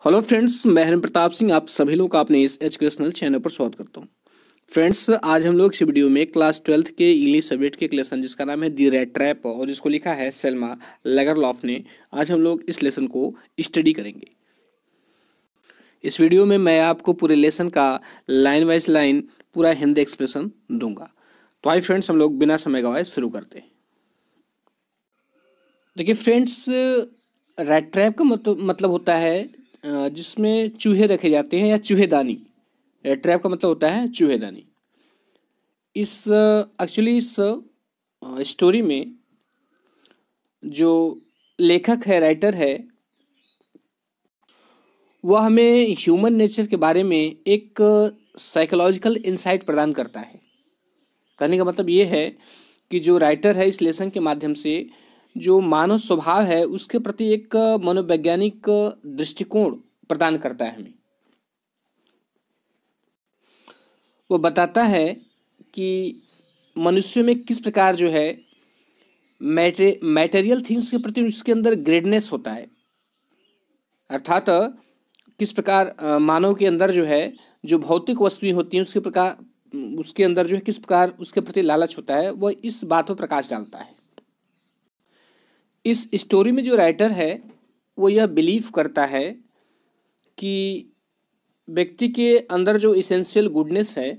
Hello friends, मैं हरिन प्रताप सिंह आप सभी लोग का अपने इस एजुकेशनल चैनल पर स्वागत करता हूं। फ्रेंड्स, आज हम लोग इस वीडियो में क्लास 12th के इंग्लिश सब्जेक्ट के लेसन जिसका नाम है दी रेड ट्रैप और जिसको लिखा है सेल्मा लेगरलॉफ ने, आज हम लोग इस लेसन को स्टडी करेंगे। इस वीडियो में मैं आपको पूरे लेसन का लाइन वाइज लाइन पूरा हिंदी एक्सप्रेशन दूंगा। तो आइए फ्रेंड्स, हम लोग बिना समय गवाए शुरू करते हैं। देखिए फ्रेंड्स, रेड ट्रैप का मतलब होता है जिसमें चूहे रखे जाते हैं या चूहेदानी। रेड ट्रैप का मतलब होता है चूहेदानी। इस एक्चुअली इस स्टोरी में जो लेखक है, राइटर है, वह हमें ह्यूमन नेचर के बारे में एक साइकोलॉजिकल इंसाइट प्रदान करता है। कहने का मतलब ये है कि जो राइटर है इस लेसन के माध्यम से जो मानव स्वभाव है उसके प्रति एक मनोवैज्ञानिक दृष्टिकोण प्रदान करता है हमें। वो बताता है कि मनुष्य में किस प्रकार जो है मैटेरियल थिंग्स के प्रति उसके अंदर ग्रेडनेस होता है, अर्थात किस प्रकार मानव के अंदर जो है जो भौतिक वस्तुएं होती हैं उसके अंदर जो है किस प्रकार उसके प्रति लालच होता है, वह इस बात पर प्रकाश डालता है। इस स्टोरी में जो राइटर है वो यह बिलीव करता है कि व्यक्ति के अंदर जो इसेंशियल गुडनेस है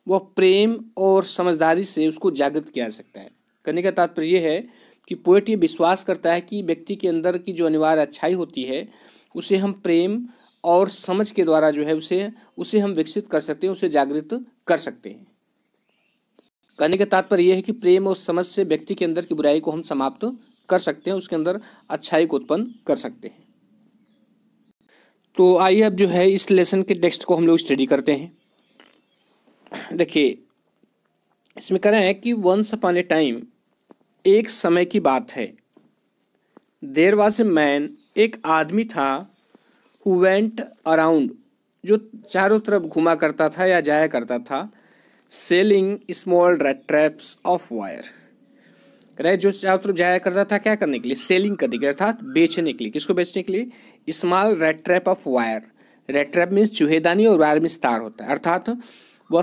वह प्रेम और समझदारी से उसको जागृत किया जा सकता है। कहने का तात्पर्य यह है कि पोएट ये विश्वास करता है कि व्यक्ति के अंदर की जो अनिवार्य अच्छाई होती है उसे हम प्रेम और समझ के द्वारा जो है उसे हम विकसित कर सकते हैं, उसे जागृत कर सकते हैं। कहने का तात्पर्य यह है कि प्रेम और समझ से व्यक्ति के अंदर की बुराई को हम समाप्त कर सकते हैं, उसके अंदर अच्छाई को उत्पन्न कर सकते हैं। तो आइए अब जो है इस लेसन के टेक्स्ट को हम लोग स्टडी करते हैं। देखिए, इसमें कह रहे हैं कि वंस अपॉन ए टाइम, एक समय की बात है, देयर वाज ए मैन, एक आदमी था, हु वेंट अराउंड, जो चारों तरफ घुमा करता था या जाया करता था, selling small red traps of wire. रहे जो चारों तरफ जाया करता था क्या करने के लिए? सेलिंग करने के लिए, अर्थात बेचने के लिए। किसको बेचने के लिए? Small rat trap of wire. Rat trap means चूहेदानी और वायर मीन्स तार होता है, अर्थात वह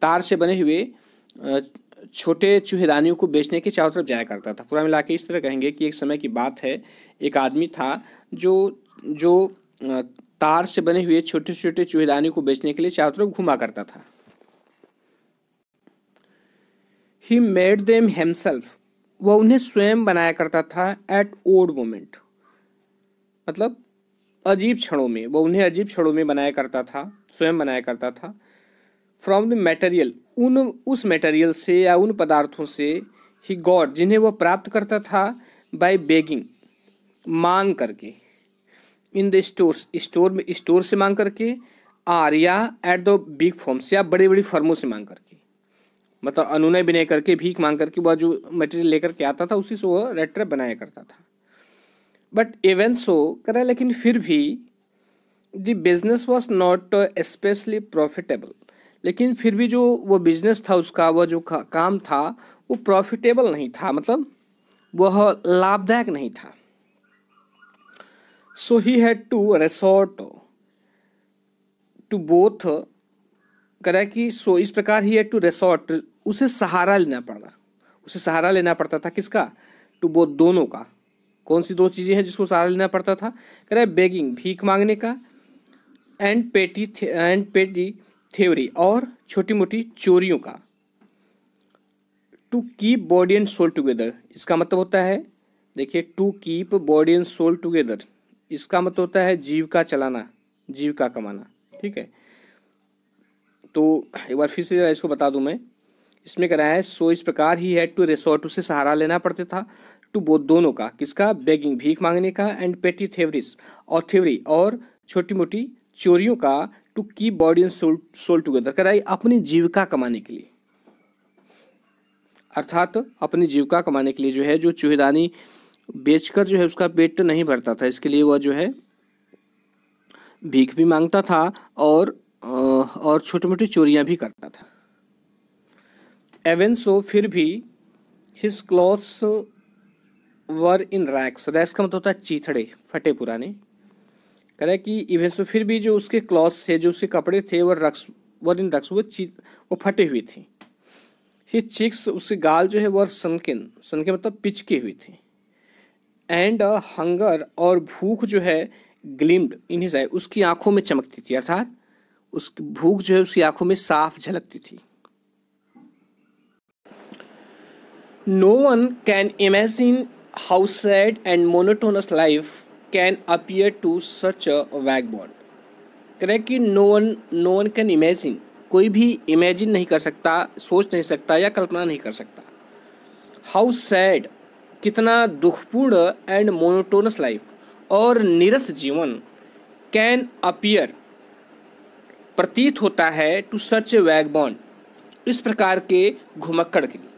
तार से बने हुए छोटे चूहेदानियों को बेचने के चारों तरफ जाया करता था। पूरा मिला के इस तरह कहेंगे कि एक समय की बात है, एक आदमी था जो तार से बने हुए छोटे छोटे चूहेदानियों को बेचने के लिए चारों तरफ घुमा करता था। He made them himself, वह उन्हें स्वयं बनाया करता था। At odd moment, मतलब अजीब क्षणों में, वह उन्हें अजीब क्षणों में बनाया करता था, स्वयं बनाया करता था। From the material, उस मटेरियल से या उन पदार्थों से, he got, जिन्हें वह प्राप्त करता था, by begging, मांग करके, in the stores, स्टोर से मांग करके, और या at the big firms, या बड़ी बड़ी फर्मों से मांग करके, मतलब अनुनय विनय करके, भीख मांग करके वह जो मटेरियल लेकर के आता था उसी से वह रेड ट्रैप बनाया करता था। बट इवन सो, करा लेकिन फिर भी, the business was not specially profitable, लेकिन फिर भी जो वो बिजनेस था उसका, वह जो काम था वो प्रॉफिटेबल नहीं था, मतलब वह लाभदायक नहीं था। So he had to resort to both, करा कि सो इस प्रकार ही हैड टू रिसोर्ट, उसे सहारा लेना पड़ता था। किसका? टू बोथ, दोनों का। कौन सी दो चीजें हैं जिसको सहारा लेना पड़ता था? कह रहा है बेगिंग, भीख मांगने का, एंड पेटी थ्योरी, और छोटी मोटी चोरियों का। To keep body and soul together, इसका मतलब होता है, देखिए, to keep body and soul together, इसका मतलब होता है जीविका चलाना, जीविका कमाना। ठीक है, तो एक बार फिर से इसको बता दूं मैं। इसमें कह रहा है सो इस प्रकार ही हैड टू रिसोर्ट, उसे सहारा लेना पड़ता था, टू बोथ, दोनों का। किसका? बेगिंग, भीख मांगने का, एंड पेटी थेवरीज, और थ्योरी, और छोटी मोटी चोरियों का। To keep body and soul together, कह रहा है अपनी जीविका कमाने के लिए, अर्थात अपनी जीविका कमाने के लिए जो है जो चूहेदानी बेचकर जो है उसका पेट नहीं भरता था, इसके लिए वह जो है भीख भी मांगता था और छोटी मोटी चोरियां भी करता था। एवन सो, फिर भी, हिज क्लॉथ्स वर इन रैक्स, रैक्स का मतलब होता है चीथड़े, फटे पुराने, कह रहा है कि इवन सो फिर भी जो उसके क्लॉथ्स थे, जो उसके कपड़े थे, वो फटे हुए थे। ही चिक्स, उसके गाल जो है वो सनकेन मतलब पिचके हुए थे। एंड हंगर, और भूख जो है ग्लिम्ड इन हिज आई, उसकी आंखों में चमकती थी, अर्थात उसकी भूख जो है उसकी आंखों में साफ झलकती थी। No one can imagine how sad and monotonous life can appear to such a vagabond. कह रहे कि नो वन कैन इमेजिन, कोई भी इमेजिन नहीं कर सकता, सोच नहीं सकता या कल्पना नहीं कर सकता। हाउ सैड, कितना दुखपूर्ण, एंड मोनोटोनस लाइफ, और नीरस जीवन, कैन अपीयर, प्रतीत होता है, टू सच ए वैगबॉन्ड, इस प्रकार के घुमक्कड़ के लिए।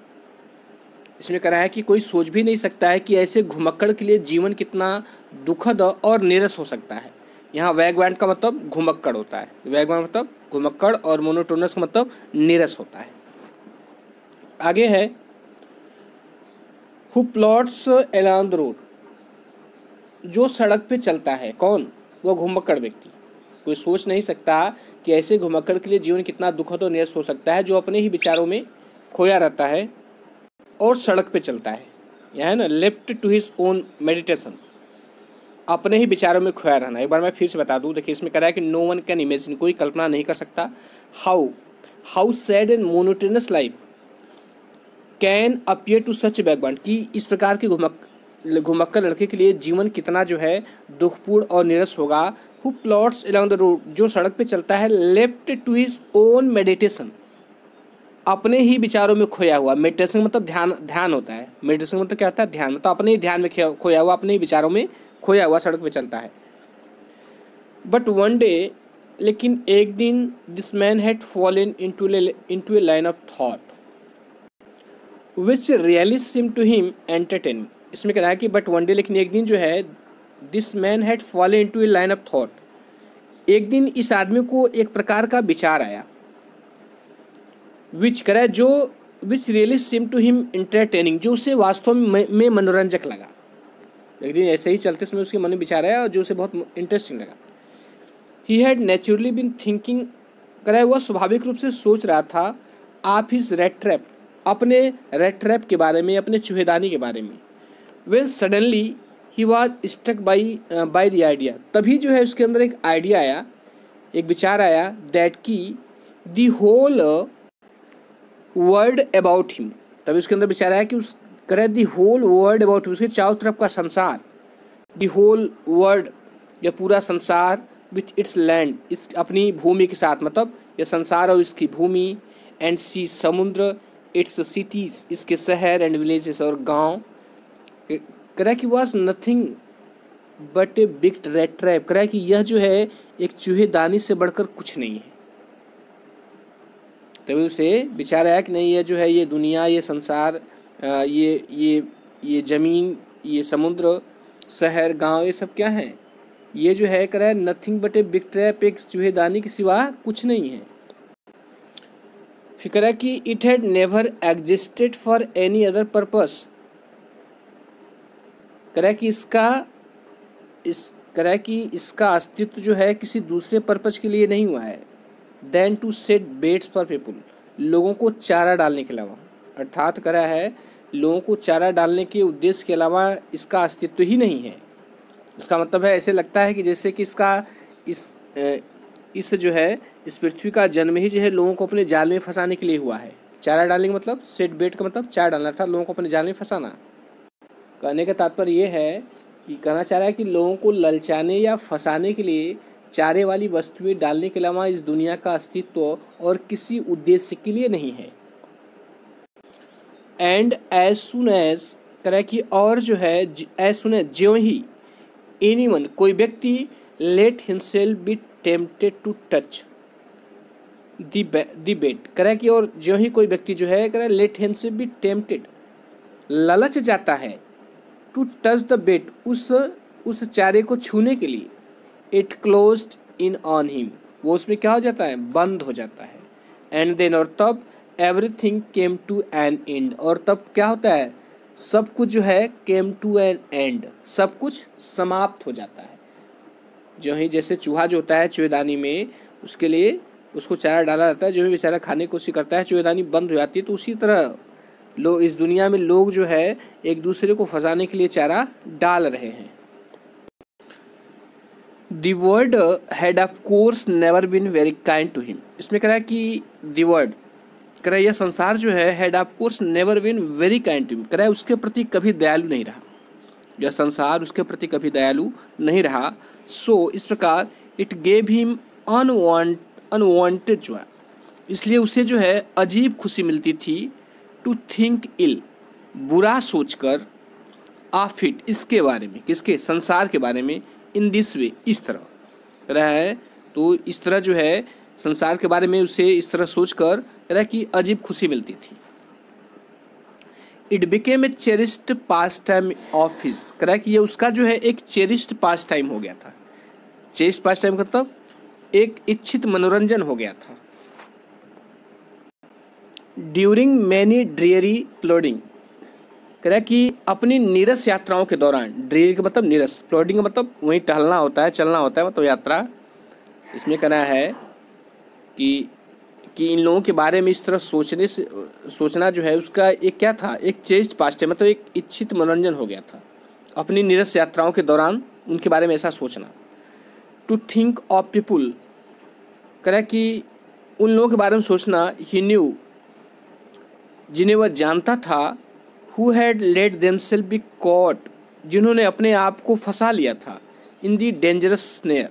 इसमें कह रहा है कि कोई सोच भी नहीं सकता है कि ऐसे घुमक्कड़ के लिए जीवन कितना दुखद और नीरस हो सकता है। यहाँ वैगबॉन्ड का मतलब घुमक्कड़ होता है, वैगबॉन्ड मतलब घुमक्कड़, और मोनोटोनस का मतलब नीरस होता है। आगे है who plods along the road, जो सड़क पे चलता है, कौन? वो घुमक्कड़ व्यक्ति। कोई सोच नहीं सकता कि ऐसे घुमक्कड़ के लिए जीवन कितना दुखद और नीरस हो सकता है, जो अपने ही विचारों में खोया रहता है और सड़क पे चलता है। यह है ना, left to his own meditation, अपने ही विचारों में खोया रहना। एक बार मैं फिर से बता दूं, देखिए इसमें कह रहा है कि नो वन कैन इमेजिन, कोई कल्पना नहीं कर सकता, how sad and monotonous life can appear to such vagabond, कि इस प्रकार के घुमक्कड़ लड़के के लिए जीवन कितना जो है दुखपूर्ण और नीरस होगा। Who plods along the road, जो सड़क पे चलता है, left to his own meditation, अपने ही विचारों में खोया हुआ। मेडिटेशन मतलब ध्यान होता है। मेडिटेशन मतलब क्या होता है? ध्यान, मतलब अपने ही ध्यान में खोया हुआ, अपने ही विचारों में खोया हुआ सड़क पे चलता है। बट वन डे, लेकिन एक दिन, this man had fallen into a line of thought which really seem to him entertaining. इसमें कह रहा है कि बट वन डे, लेकिन एक दिन जो है, this man had fallen into a line of thought, एक दिन इस आदमी को एक प्रकार का विचार आया, विच करा जो which really seem to him entertaining, जो उसे वास्तव में मनोरंजक लगा। एक दिन ऐसे ही चलते समय उसके मन में विचार आया और जो उसे बहुत इंटरेस्टिंग लगा। He had naturally been thinking, करा वह स्वाभाविक रूप से सोच रहा था, आप हिज रेड ट्रैप, अपने रेड ट्रैप के बारे में, अपने चूहेदानी के बारे में। When suddenly he was stuck by the idea, तभी जो है उसके अंदर एक आइडिया आया, एक विचार आया, दैट की the whole world about him, तभी उसके अंदर विचार आया कि उस करे the whole world about him, उसके चारों तरफ का संसार, द होल वर्ल्ड, यह पूरा संसार, विथ इट्स लैंड, इस अपनी भूमि के साथ, मतलब यह संसार और इसकी भूमि, एंड सी समुद्र, इट्स सिटीज, इसके शहर, एंड विलेजेस और गांव, करा कि was nothing but a big red trap, करा कि यह जो है एक चूहेदानी से बढ़कर कुछ नहीं है। तभी उसे विचार आया कि नहीं, ये जो है, ये दुनिया, ये संसार, ये जमीन, ये समुद्र, शहर, गांव, ये सब क्या है? ये जो है, करा nothing but a big trap, एक चूहेदानी के सिवा कुछ नहीं है। फिर करा कि it had never existed for any other purpose, करा कि इसका अस्तित्व जो है किसी दूसरे पर्पस के लिए नहीं हुआ है, then to set baits for people, लोगों को चारा डालने के अलावा, अर्थात करा है लोगों को चारा डालने के उद्देश्य के अलावा इसका अस्तित्व ही नहीं है। इसका मतलब है, ऐसे लगता है कि जैसे कि इस जो है, इस पृथ्वी का जन्म ही जो है लोगों को अपने जाल में फंसाने के लिए हुआ है। चारा डालने का मतलब, सेट बेट का मतलब चारा डालना था, लोगों को अपने जाल में फंसाना। कहने का तात्पर्य ये है कि कहना चाह रहा है कि लोगों को ललचाने या फंसाने के लिए चारे वाली वस्तुएं डालने के अलावा इस दुनिया का अस्तित्व और किसी उद्देश्य के लिए नहीं है। एंड एज सुन एज, कह कि और जो है, एज सुन एज, ज्यों ही, एनीवन, कोई व्यक्ति, let himself be tempted to touch the bait, कह कि और ज्यों ही कोई व्यक्ति जो है, कह लेट हिमसेल्फ बी टेम्पटेड, ललच जाता है, टू टच द बेट, उस चारे को छूने के लिए, it closed in on him, वो उसमें क्या हो जाता है? बंद हो जाता है। एंड देन, और तब, everything came to an end, और तब क्या होता है? सब कुछ जो है केम टू एन एंड, सब कुछ समाप्त हो जाता है। जो ही जैसे चूहा जो होता है चूहेदानी में, उसके लिए उसको चारा डाला जाता है, जो ही बेचारा खाने की कोशिश करता है चूहेदानी बंद हो जाती है। तो उसी तरह लोग इस दुनिया में लोग जो है एक दूसरे को फंसाने के लिए चारा डाल रहे हैं। The world had of course never been very kind to him। इसमें कह रहा है कि the world, कह रहा है यह संसार जो है had of course never been very kind to him, कह रहा है उसके प्रति कभी दयालु नहीं रहा, यह संसार उसके प्रति कभी दयालु नहीं रहा। सो इस प्रकार it gave him unwanted joy, इसलिए उसे जो है अजीब खुशी मिलती थी। टू थिंक इल, बुरा सोचकर, ऑफ इट, इसके बारे में, किसके, संसार के बारे में, इन दिस वे, इस तरह कह रहा है। तो इस तरह जो है संसार के बारे में उसे इस तरह सोचकर कह रहा है कि अजीब खुशी मिलती थी। It became a cherished pass time of his, कह रहा है कि ये उसका जो है एक चेरिस्ड पास टाइम हो गया था। चेरिस्ड पास टाइम मतलब एक इच्छित मनोरंजन हो गया था। ड्यूरिंग मैनी ड्रियरी प्लॉडिंग, कह रहा है कि अपनी नीरस यात्राओं के दौरान, ड्रियरी का मतलब नीरस, प्लॉडिंग का मतलब वहीं टहलना होता है, चलना होता है, मतलब यात्रा। इसमें कहना है कि इन लोगों के बारे में इस तरह सोचना जो है उसका एक क्या था, एक चेस्ट पास्ट है, मतलब एक इच्छित मनोरंजन हो गया था। अपनी नीरस यात्राओं के दौरान उनके बारे में ऐसा सोचना। टू थिंक ऑफ पीपुल, कह रहा है कि उन लोगों के बारे में सोचना, ही न्यू, जिन्हें वह जानता था, who had let themselves be caught, जिन्होंने अपने आप को फंसा लिया था, इन दी डेंजरस स्नेयर,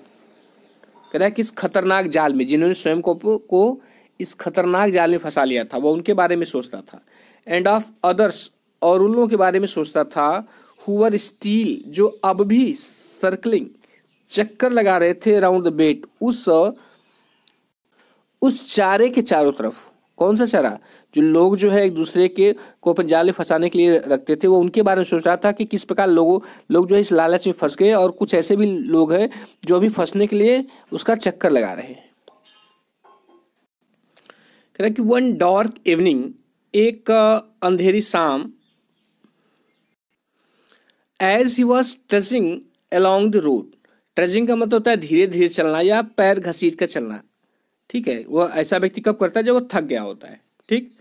कह रहा है कि इस खतरनाक जाल में, जिन्होंने स्वयं को इस खतरनाक जाल में फंसा लिया था, वह उनके बारे में सोचता था। एंड ऑफ अदर्स, और उन लोगों के बारे में सोचता था, हु वर स्टील, जो अब भी सर्कलिंग, चक्कर लगा रहे थे, अराउंड द बेट, उस चारे के चारों तरफ। कौन सा चारा, जो लोग जो है एक दूसरे के को अपन जाल में फंसाने के लिए रखते थे, वो उनके बारे में सोच रहा था कि किस प्रकार लोग जो है इस लालच में फंस गए, और कुछ ऐसे भी लोग हैं जो अभी फंसने के लिए उसका चक्कर लगा रहे हैं। कह रहा कि वन डार्क इवनिंग, एक अंधेरी शाम, as he was trudging along the road, trudging का मतलब होता है धीरे धीरे चलना या पैर घसीट कर चलना, ठीक है। वह ऐसा व्यक्ति कब करता है, जब वो थक गया होता है, ठीक।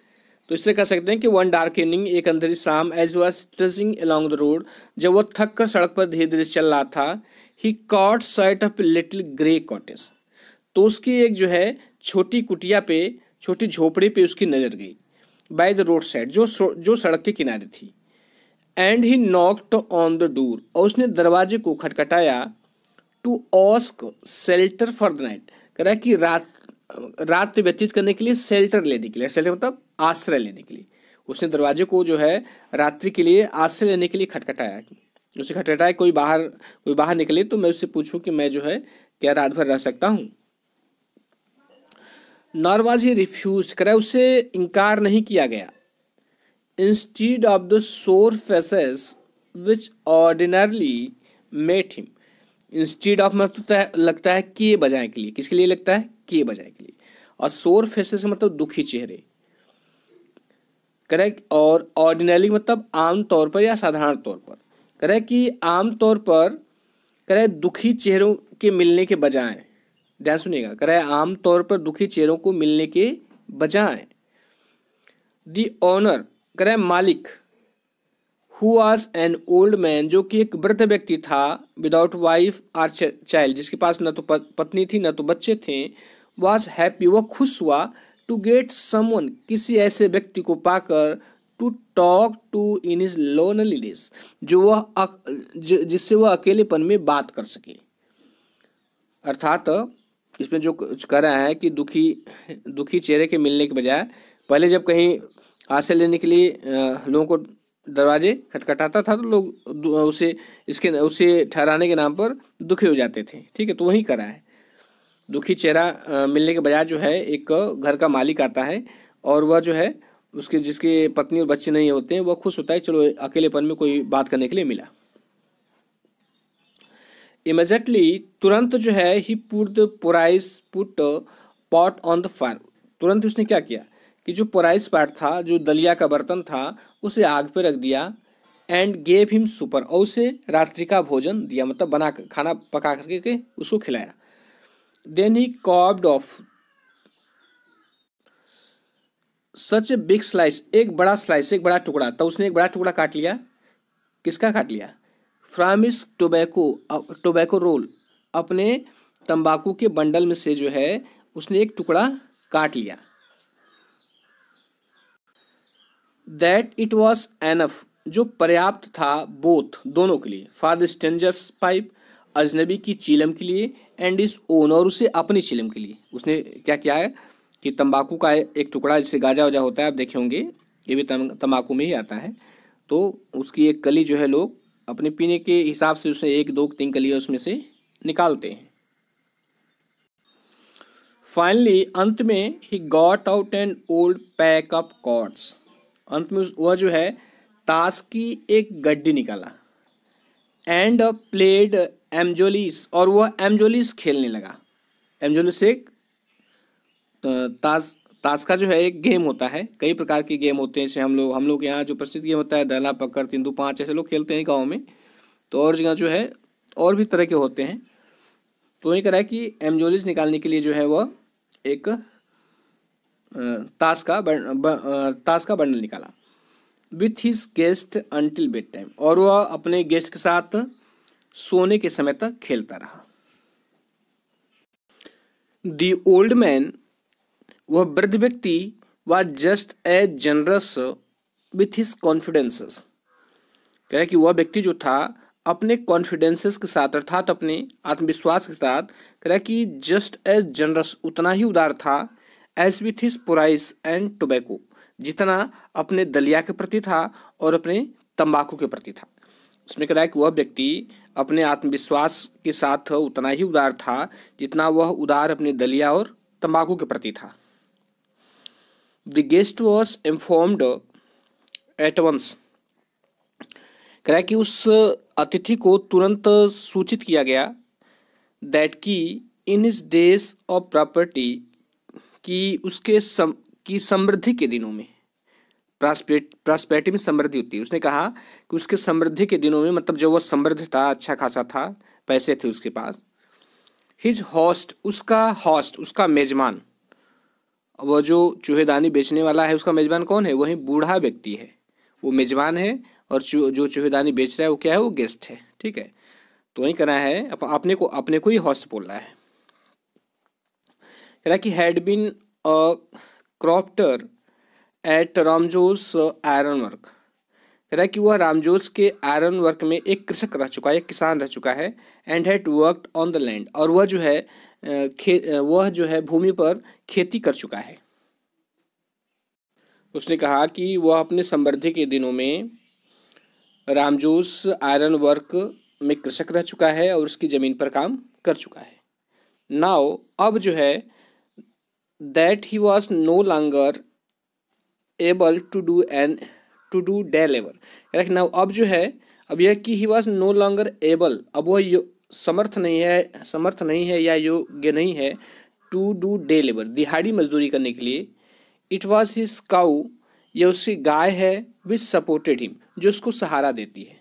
तो इससे कह सकते हैं कि वन डार्क इवनिंग, एक अंधेरी शाम, as was trudging along the road, जब वो थक कर सड़क पर धीरे धीरे चल रहा था, he caught sight of little grey cottage, तो उसकी एक जो है छोटी कुटिया पे, छोटी झोपड़ी पे उसकी नजर गई, बाय द रोड साइड, जो सड़क के किनारे थी। And he knocked on the door, और उसने दरवाजे को खटखटाया। To ask shelter for the night, कह रहा है कि रात व्यतीत करने के लिए, शेल्टर लेने के लिए, शेल्टर मतलब आश्रय लेने के लिए, उसने दरवाजे को जो है रात्रि के लिए आश्रय लेने के लिए खटखटाया। उसे खटखटाया, कोई बाहर निकले तो मैं उससे पूछूं कि मैं जो है क्या रात भर रह सकता हूँ। नॉर वाज ही रिफ्यूज, कह रहा है उससे इनकार नहीं किया गया। Instead of the sour faces which ordinarily met him, instead of मतलब लगता है किए बजाय के लिए, किसके लिए लगता है, किए बजाय के लिए। और सोर फेसेस मतलब दुखी चेहरे, करेक्ट। और ऑर्डिनरी मतलब आम तौर पर या साधारण तौर पर, करेक्ट कि आम तौर पर, करेक्ट दुखी चेहरों के मिलने के बजाय, ध्यान सुनिएगा, करेक्ट आम तौर पर दुखी चेहरों को मिलने के बजाय। दी ऑनर, करेक्ट मालिक, who was an old man, जो कि एक वृद्ध व्यक्ति था, विदाउट वाइफ आर चाइल्ड, जिसके पास न तो पत्नी थी न तो बच्चे थे, वॉज हैप्पी, वह खुश हुआ, टू गेट समवन, किसी ऐसे व्यक्ति को पाकर, to talk to in his loneliness, जिससे वह अकेलेपन में बात कर सके। अर्थात इसमें जो कह रहा है कि दुखी चेहरे के मिलने के बजाय, पहले जब कहीं आश्रय लेने के लिए लोगों को दरवाजे खटखटाता था तो लोग उसे ठहराने के नाम पर दुखी हो जाते थे, ठीक है। तो वही करा है, दुखी चेहरा मिलने के बजाय जो है एक घर का मालिक आता है, और वह जो है जिसके पत्नी और बच्चे नहीं होते हैं, वह खुश होता है, चलो अकेलेपन में कोई बात करने के लिए मिला। इमीडिएटली, तुरंत जो है, he put pot on the fire, तुरंत उसने क्या किया कि जो पोराइस पाट था, जो दलिया का बर्तन था, उसे आग पे रख दिया। एंड गेव हिम सुपर, और उसे रात्रि का भोजन दिया, मतलब बना खाना पका करके उसको खिलाया। Then he cut off such a big slice, एक बड़ा स्लाइस, एक बड़ा टुकड़ा, तो उसने एक बड़ा टुकड़ा काट लिया। किसका काट लिया? फ्रॉम हिज टोबैको रोल, अपने तंबाकू के बंडल में से जो है उसने एक टुकड़ा काट लिया। दैट इट वॉज एनफ, जो पर्याप्त था, बोथ दोनों के लिए, फॉर द स्ट्रेंजर्स पाइप, अजनबी की चीलम के लिए, एंड इज ओन, और उसे अपनी चीलम के लिए। उसने क्या किया है कि तंबाकू का एक टुकड़ा, जिससे गाजा वाजा होता है, आप देखे होंगे, ये भी तंबाकू में ही आता है, तो उसकी एक कली जो है लोग अपने पीने के हिसाब से उसे 1 2 3 कलियाँ उसमें से निकालते हैं। फाइनली, अंत में, he got out an old pack of cards, अंत में वह जो है ताश की एक गड्डी निकाला। एंड प्लेड एमजोलिस, और वह एमजोलिस खेलने लगा। एमजोलिस एक ताश का जो है एक गेम होता है, कई प्रकार के गेम होते हैं, जैसे हम लोग यहाँ जो प्रसिद्ध गेम होता है दहला पकड़, तिंदू पाँच, ऐसे लोग खेलते हैं गाँव में, तो और जगह जो है और भी तरह के होते हैं। तो वही करा है कि एमजोलिस निकालने के लिए जो है वह एक ताश का बंडल निकाला। With his guest until bed time, और वह अपने गेस्ट के साथ सोने के समय तक खेलता रहा। द ओल्ड मैन, वह वृद्ध व्यक्ति, was just as generous with his confidences, कह रहा है कि वह व्यक्ति जो था अपने कॉन्फिडेंसेस के साथ, अर्थात अपने आत्मविश्वास के साथ, कह रहा है कि जस्ट एज जनरस, उतना ही उदार था, as with his price and tobacco, जितना अपने दलिया के प्रति था और अपने तंबाकू के प्रति था। उसमें कह रहा है कि वह व्यक्ति अपने आत्मविश्वास के साथ उतना ही उदार था जितना वह उदार अपने दलिया और तंबाकू के प्रति था। The guest was informed at once, कह रहा है कि उस अतिथि को तुरंत सूचित किया गया, दैट की in his days of property, कि उसके की समृद्धि के दिनों में, प्रॉस्पेरिटी में समृद्धि होती है, उसने कहा कि उसके समृद्धि के दिनों में, मतलब जब वह समृद्ध था, अच्छा खासा था, पैसे थे उसके पास। हिज होस्ट, उसका मेजबान, वह जो चूहेदानी बेचने वाला है उसका मेजबान कौन है? वही बूढ़ा व्यक्ति है, वो मेजबान है, और जो चूहेदानी बेच रहा है वो क्या है? वो गेस्ट है। ठीक है, तो वही करना है, अपने को ही होस्ट बोल रहा है। कह रहा कि had been a crofter at Ramsjo iron work, कह रहा है कि वह रामजोस के आयरन वर्क में एक कृषक रह चुका है, एक किसान रह चुका है। And had worked on the land, और वह जो है भूमि पर खेती कर चुका है। उसने कहा कि वह अपने समृद्धि के दिनों में रामजोस आयरन वर्क में कृषक रह चुका है और उसकी ज़मीन पर काम कर चुका है। नाउ, अब जो है, that he was no longer able to do day labour, now अब जो है, अब यह कि he was no longer able, अब वह समर्थ नहीं है या योग्य नहीं है, टू डू डे लेबर, दिहाड़ी मजदूरी करने के लिए। इट वॉज हिज काउ, यह उसकी गाय है, विच सपोर्टेड हिम, जो उसको सहारा देती है।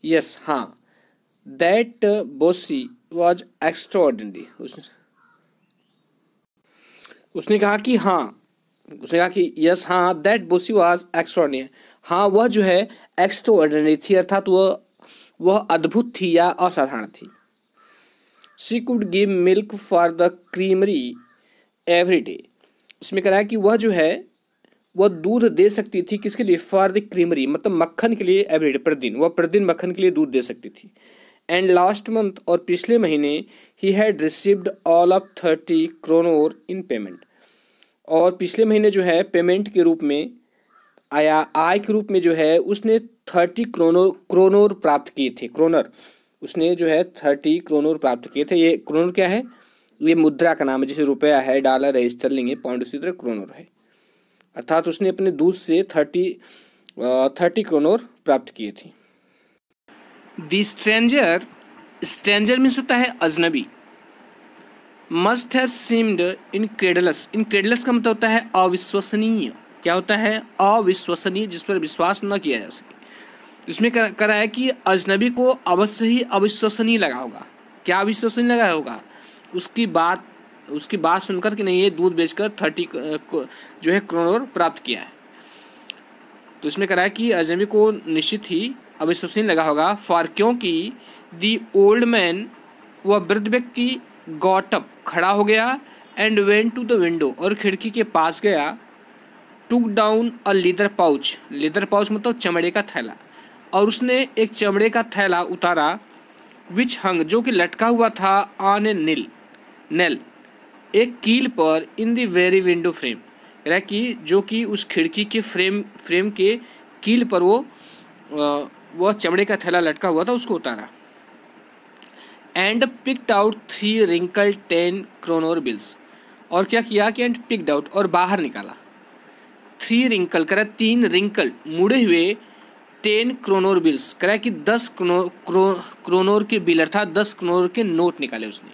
यस, हाँ, दैट बोसी वॉज एक्स्ट्राऑर्डिनरी, उसने कहा कि यस, हाँ, दैट बोसी वॉज एक्स्ट्राऑर्डिनरी, हाँ, वह जो है एक्स्ट्राऑर्डिनरी थी, अर्थात वह अद्भुत थी या असाधारण थी। She could give milk for the creamery every day, इसमें कह रहा है कि वह जो है वह दूध दे सकती थी, किसके लिए? फॉर द क्रीमरी, मतलब मक्खन के लिए, एवरी डे, प्रतिदिन, वह प्रतिदिन मक्खन के लिए दूध दे सकती थी। एंड लास्ट मंथ, और पिछले महीने, he had received all of 30 kronor in payment, और पिछले महीने जो है पेमेंट के रूप में, आय के रूप में जो है उसने 30 क्रोनोर प्राप्त किए थे। क्रोनर, उसने जो है 30 क्रोनोर प्राप्त किए थे। ये क्रोनर क्या है? ये मुद्रा का नाम है, जैसे रुपया है, डॉलर है, स्टर्लिंग है, पाउंड, उसी तरह क्रोनर है, अर्थात उसने अपने दूध से 30 क्रोनोर प्राप्त किए थे। द स्ट्रेंजर मीन्स होता है अजनबी। मस्ट हैव सीम्ड इनक्रेडुलस का मतलब होता है अविश्वसनीय। क्या होता है? अविश्वसनीय, जिस पर विश्वास न किया जा सके। इसमें करा है कि अजनबी को अवश्य ही अविश्वसनीय लगा होगा। क्या अविश्वसनीय लगा होगा? उसकी बात सुनकर कि नहीं, ये दूध बेचकर 30 जो है करोड़ प्राप्त किया है। तो इसमें करा है कि अजनबी को निश्चित ही अविश्वसनीय लगा होगा। फॉर क्योंकि दी ओल्ड मैन, वह वृद्ध व्यक्ति, गॉट अप खड़ा हो गया, and went to the window और खिड़की के पास गया, took down a leather pouch, leather pouch मतलब चमड़े का थैला, और उसने एक चमड़े का थैला उतारा, विच हंग जो कि लटका हुआ था, ऑन ए नेल एक कील पर, in the very window frame, यानी कि जो कि उस खिड़की के फ्रेम के कील पर वह चमड़े का थैला लटका हुआ था, उसको उतारा। And picked out 3 wrinkle 10 kronor bills, और क्या किया कि एंड पिक्ड आउट और बाहर निकाला 3 रिंकल, करा 3 रिंकल मुड़े हुए 10 क्रोनोर बिल्स, करा कि 10 क्रोनोर के बिल अर्थात 10 क्रोनोर के नोट निकाले उसने।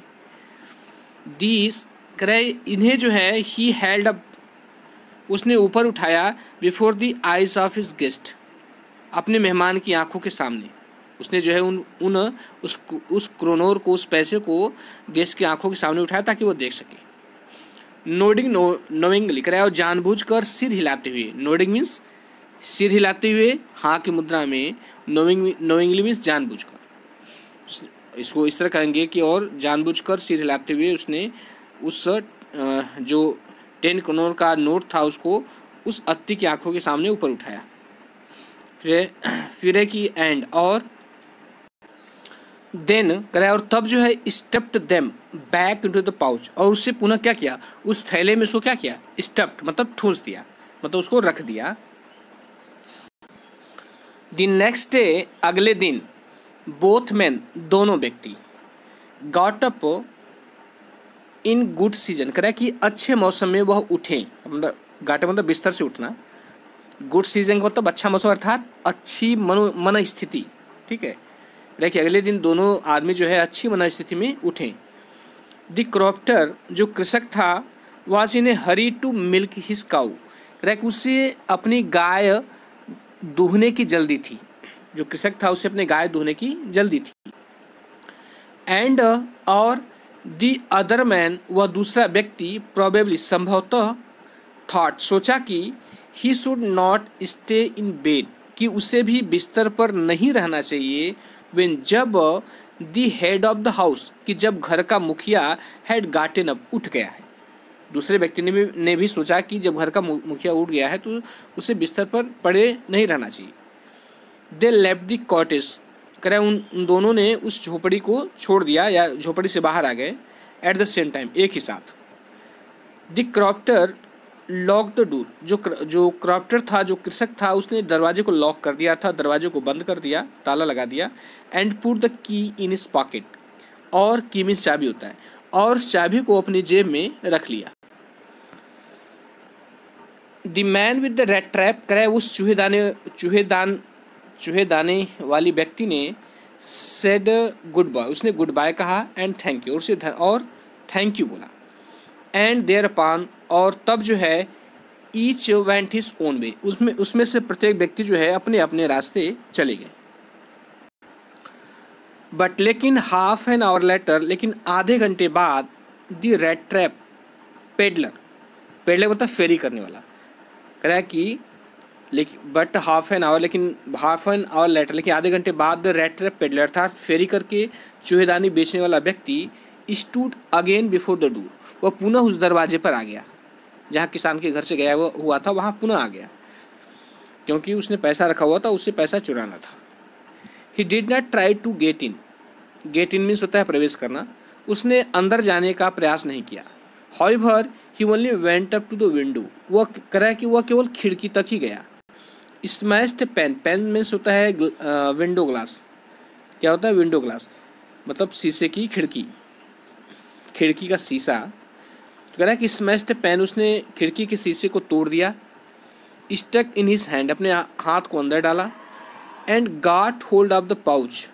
दीस करा इन्हें जो है ही हेल्ड अप, उसने ऊपर उठाया, before the eyes of his guest, अपने मेहमान की आंखों के सामने उसने जो है उस क्रोनोर को, उस पैसे को गेस्ट की आंखों के सामने उठाया ताकि वो देख सके। नोडिंग नोइंगली कराया, और जानबूझकर सिर हिलाते हुए, नोडिंग मीन्स सिर हिलाते हुए, हाँ की मुद्रा में, नोइंगली मीन्स जानबूझकर, इसको इस तरह कहेंगे कि और जानबूझकर सिर हिलाते हुए उसने उस जो 10 करोड़ का नोट था उसको उस अत्ती की आंखों के सामने ऊपर उठाया। फिर है कि एंड, और देन कराया, और तब जो है stuffed them back into the pouch, और उससे पुनः क्या किया, उस थैले में उसको क्या किया, स्टफ्ड मतलब ठूंस दिया, मतलब उसको रख दिया। द नेक्स्ट डे, अगले दिन, बोथ मैन दोनों व्यक्ति, got up in good season, करा कि अच्छे मौसम में वह उठे, मतलब गाटे मतलब बिस्तर से उठना, गुड सीजन का मतलब अच्छा मौसम अर्थात अच्छी मन स्थिति, ठीक है। देखिए अगले दिन दोनों आदमी जो है अच्छी मन स्थिति में उठे। द क्रॉप्टर जो कृषक था, was in a hurry to milk his cow, उसे अपनी गाय दूहने की जल्दी थी, जो कृषक था उसे अपने गाय दूहने की जल्दी थी। एंड और द अदर मैन, वह दूसरा व्यक्ति, प्रोबेबली संभवतः, थॉट सोचा कि he should not stay in bed, कि उसे भी बिस्तर पर नहीं रहना चाहिए, when जब the head of the house, कि जब घर का मुखिया, हैड गाटेन अप उठ गया है। दूसरे व्यक्ति ने भी सोचा कि जब घर का मुखिया उठ गया है तो उसे बिस्तर पर पड़े नहीं रहना चाहिए। दे लेफ्ट द कॉटेज, करें उन दोनों ने उस झोपड़ी को छोड़ दिया या झोपड़ी से बाहर आ गए, एट द सेम टाइम एक ही साथ। द क्रॉप्टर लॉक द डोर, जो क्रॉप्टर था, जो कृषक था, उसने दरवाजे को लॉक कर दिया था, दरवाजे को बंद कर दिया, ताला लगा दिया। And put the key in his pocket, और की मीन्स चाबी होता है, और चाबी को अपनी जेब में रख लिया। The man with the rat trap, करे उस चूहेदाने वाली व्यक्ति ने, सेड गुड बाय, उसने गुड बाय कहा, एंड थैंक यू, और थैंक यू बोला। एंड देयर अपॉन, और तब जो है, each went his own way, उसमें से प्रत्येक व्यक्ति जो है अपने अपने रास्ते चले गए। बट लेकिन हाफ एन आवर लेटर, लेकिन आधे घंटे बाद, द रेड ट्रैप पेडलर मतलब फेरी करने वाला, कह रहा है कि लेकिन but half an hour later, लेकिन आधे घंटे बाद, द रेड ट्रैप पेडलर था, फेरी करके चूहेदानी बेचने वाला व्यक्ति, stood again before the door, वह पुनः उस दरवाजे पर आ गया जहाँ किसान के घर से गया हुआ था, वहाँ पुनः आ गया, क्योंकि उसने पैसा रखा हुआ था, उससे पैसा चुराना था। He did not try to get in means होता है प्रवेश करना, उसने अंदर जाने का प्रयास नहीं किया। However he only went up to the window, वह कह रहा है कि वह केवल खिड़की तक ही गया। स्मैश्ड पेन मीन्स होता है विंडो ग्लास, क्या होता है विंडो ग्लास मतलब शीशे की खिड़की का शीशा, तो कह रहा है कि स्मैश्ड पेन, उसने खिड़की के शीशे को तोड़ दिया। स्टक इन हिज हैंड, अपने हाथ को अंदर डाला। And got hold of the pouch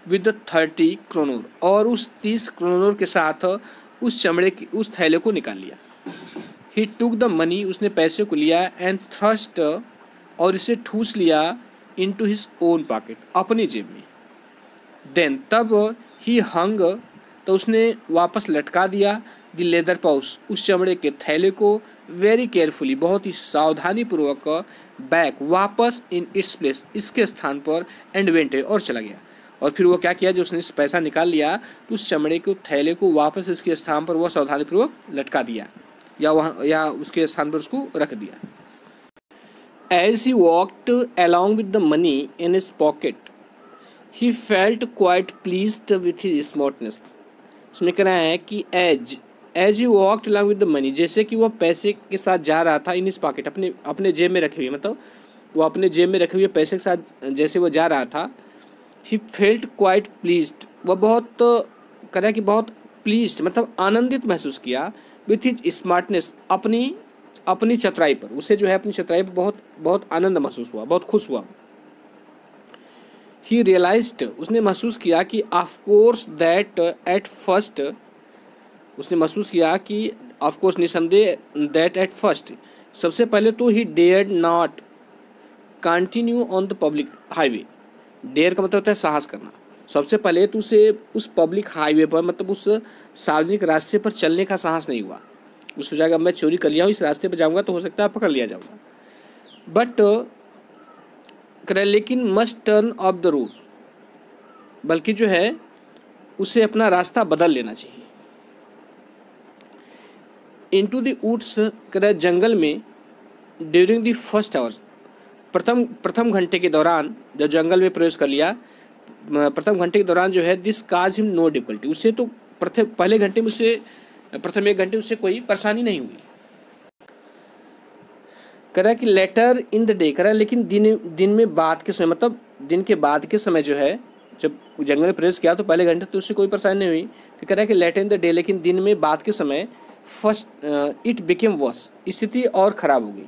with the 30 kronor, और उस 30 क्रोनोर के साथ उस चमड़े की उस थैले को निकाल लिया। ही टुक द मनी, उसने पैसे को लिया। एंड थ्रस्ट, और इसे ठूस लिया into his own pocket, अपनी जेब में। Then तब he hung, तो उसने वापस लटका दिया the leather pouch, उस चमड़े के थैले को very carefully, बहुत ही सावधानी पूर्वक back, वापस in its place, इसके स्थान पर and went, और चला गया। और फिर वो क्या किया, जो उसने पैसा निकाल लिया तो उस चमड़े के थैले को वापस इसके स्थान पर वह सावधानी पूर्वक लटका दिया या वहाँ या उसके स्थान पर उसको रख दिया। As he walked along with the money in his pocket, he felt quite pleased with his smartness. उसमें कह रहा है कि as he walked along with the money, जैसे कि वह पैसे के साथ जा रहा था in his pocket, अपने जेब में रखे हुए, मतलब वो अपने जेब में रखे हुए पैसे के साथ जैसे वो जा रहा था, he felt quite pleased, वह बहुत कह रहा है कि बहुत pleased मतलब आनंदित महसूस किया with his smartness, अपनी चतुराई पर, उसे जो है अपनी चतुराई पर बहुत आनंद महसूस हुआ, बहुत खुश हुआ। He realized, उसने महसूस किया कि of course that at first, उसने महसूस किया कि of course निसंदेह that at first, सबसे पहले तो he dared not continue on the public highway, dare का मतलब होता है साहस करना। सबसे पहले तो उसे उस पब्लिक हाईवे पर, मतलब उस सार्वजनिक रास्ते पर चलने का साहस नहीं हुआ। उस जगह मैं चोरी कर लिया हूँ, इस रास्ते पर जाऊँगा तो हो सकता है पकड़ लिया जाऊँगा। बट लेकिन must turn off the road, बल्कि जो है उसे अपना रास्ता बदल लेना चाहिए। इनटू द वुड्स, जंगल में, ड्यूरिंग द फर्स्ट आवर्स, प्रथम घंटे के दौरान जब जंगल में प्रवेश कर लिया, प्रथम घंटे के दौरान जो है this cause him no difficulty, उससे तो पहले घंटे में उससे प्रथम एक घंटे उससे कोई परेशानी नहीं हुई। कह रहा है कि लेटर इन द डे, कह रहा है लेकिन दिन में बाद के समय, मतलब दिन के बाद के समय जो है, जब जंगल में प्रवेश किया तो पहले घंटे तो उससे कोई परेशानी नहीं हुई। तो कह रहा है कि लेटर इन द डे, लेकिन दिन में बाद के समय फर्स्ट इट बिकेम वर्स, स्थिति और ख़राब हो गई।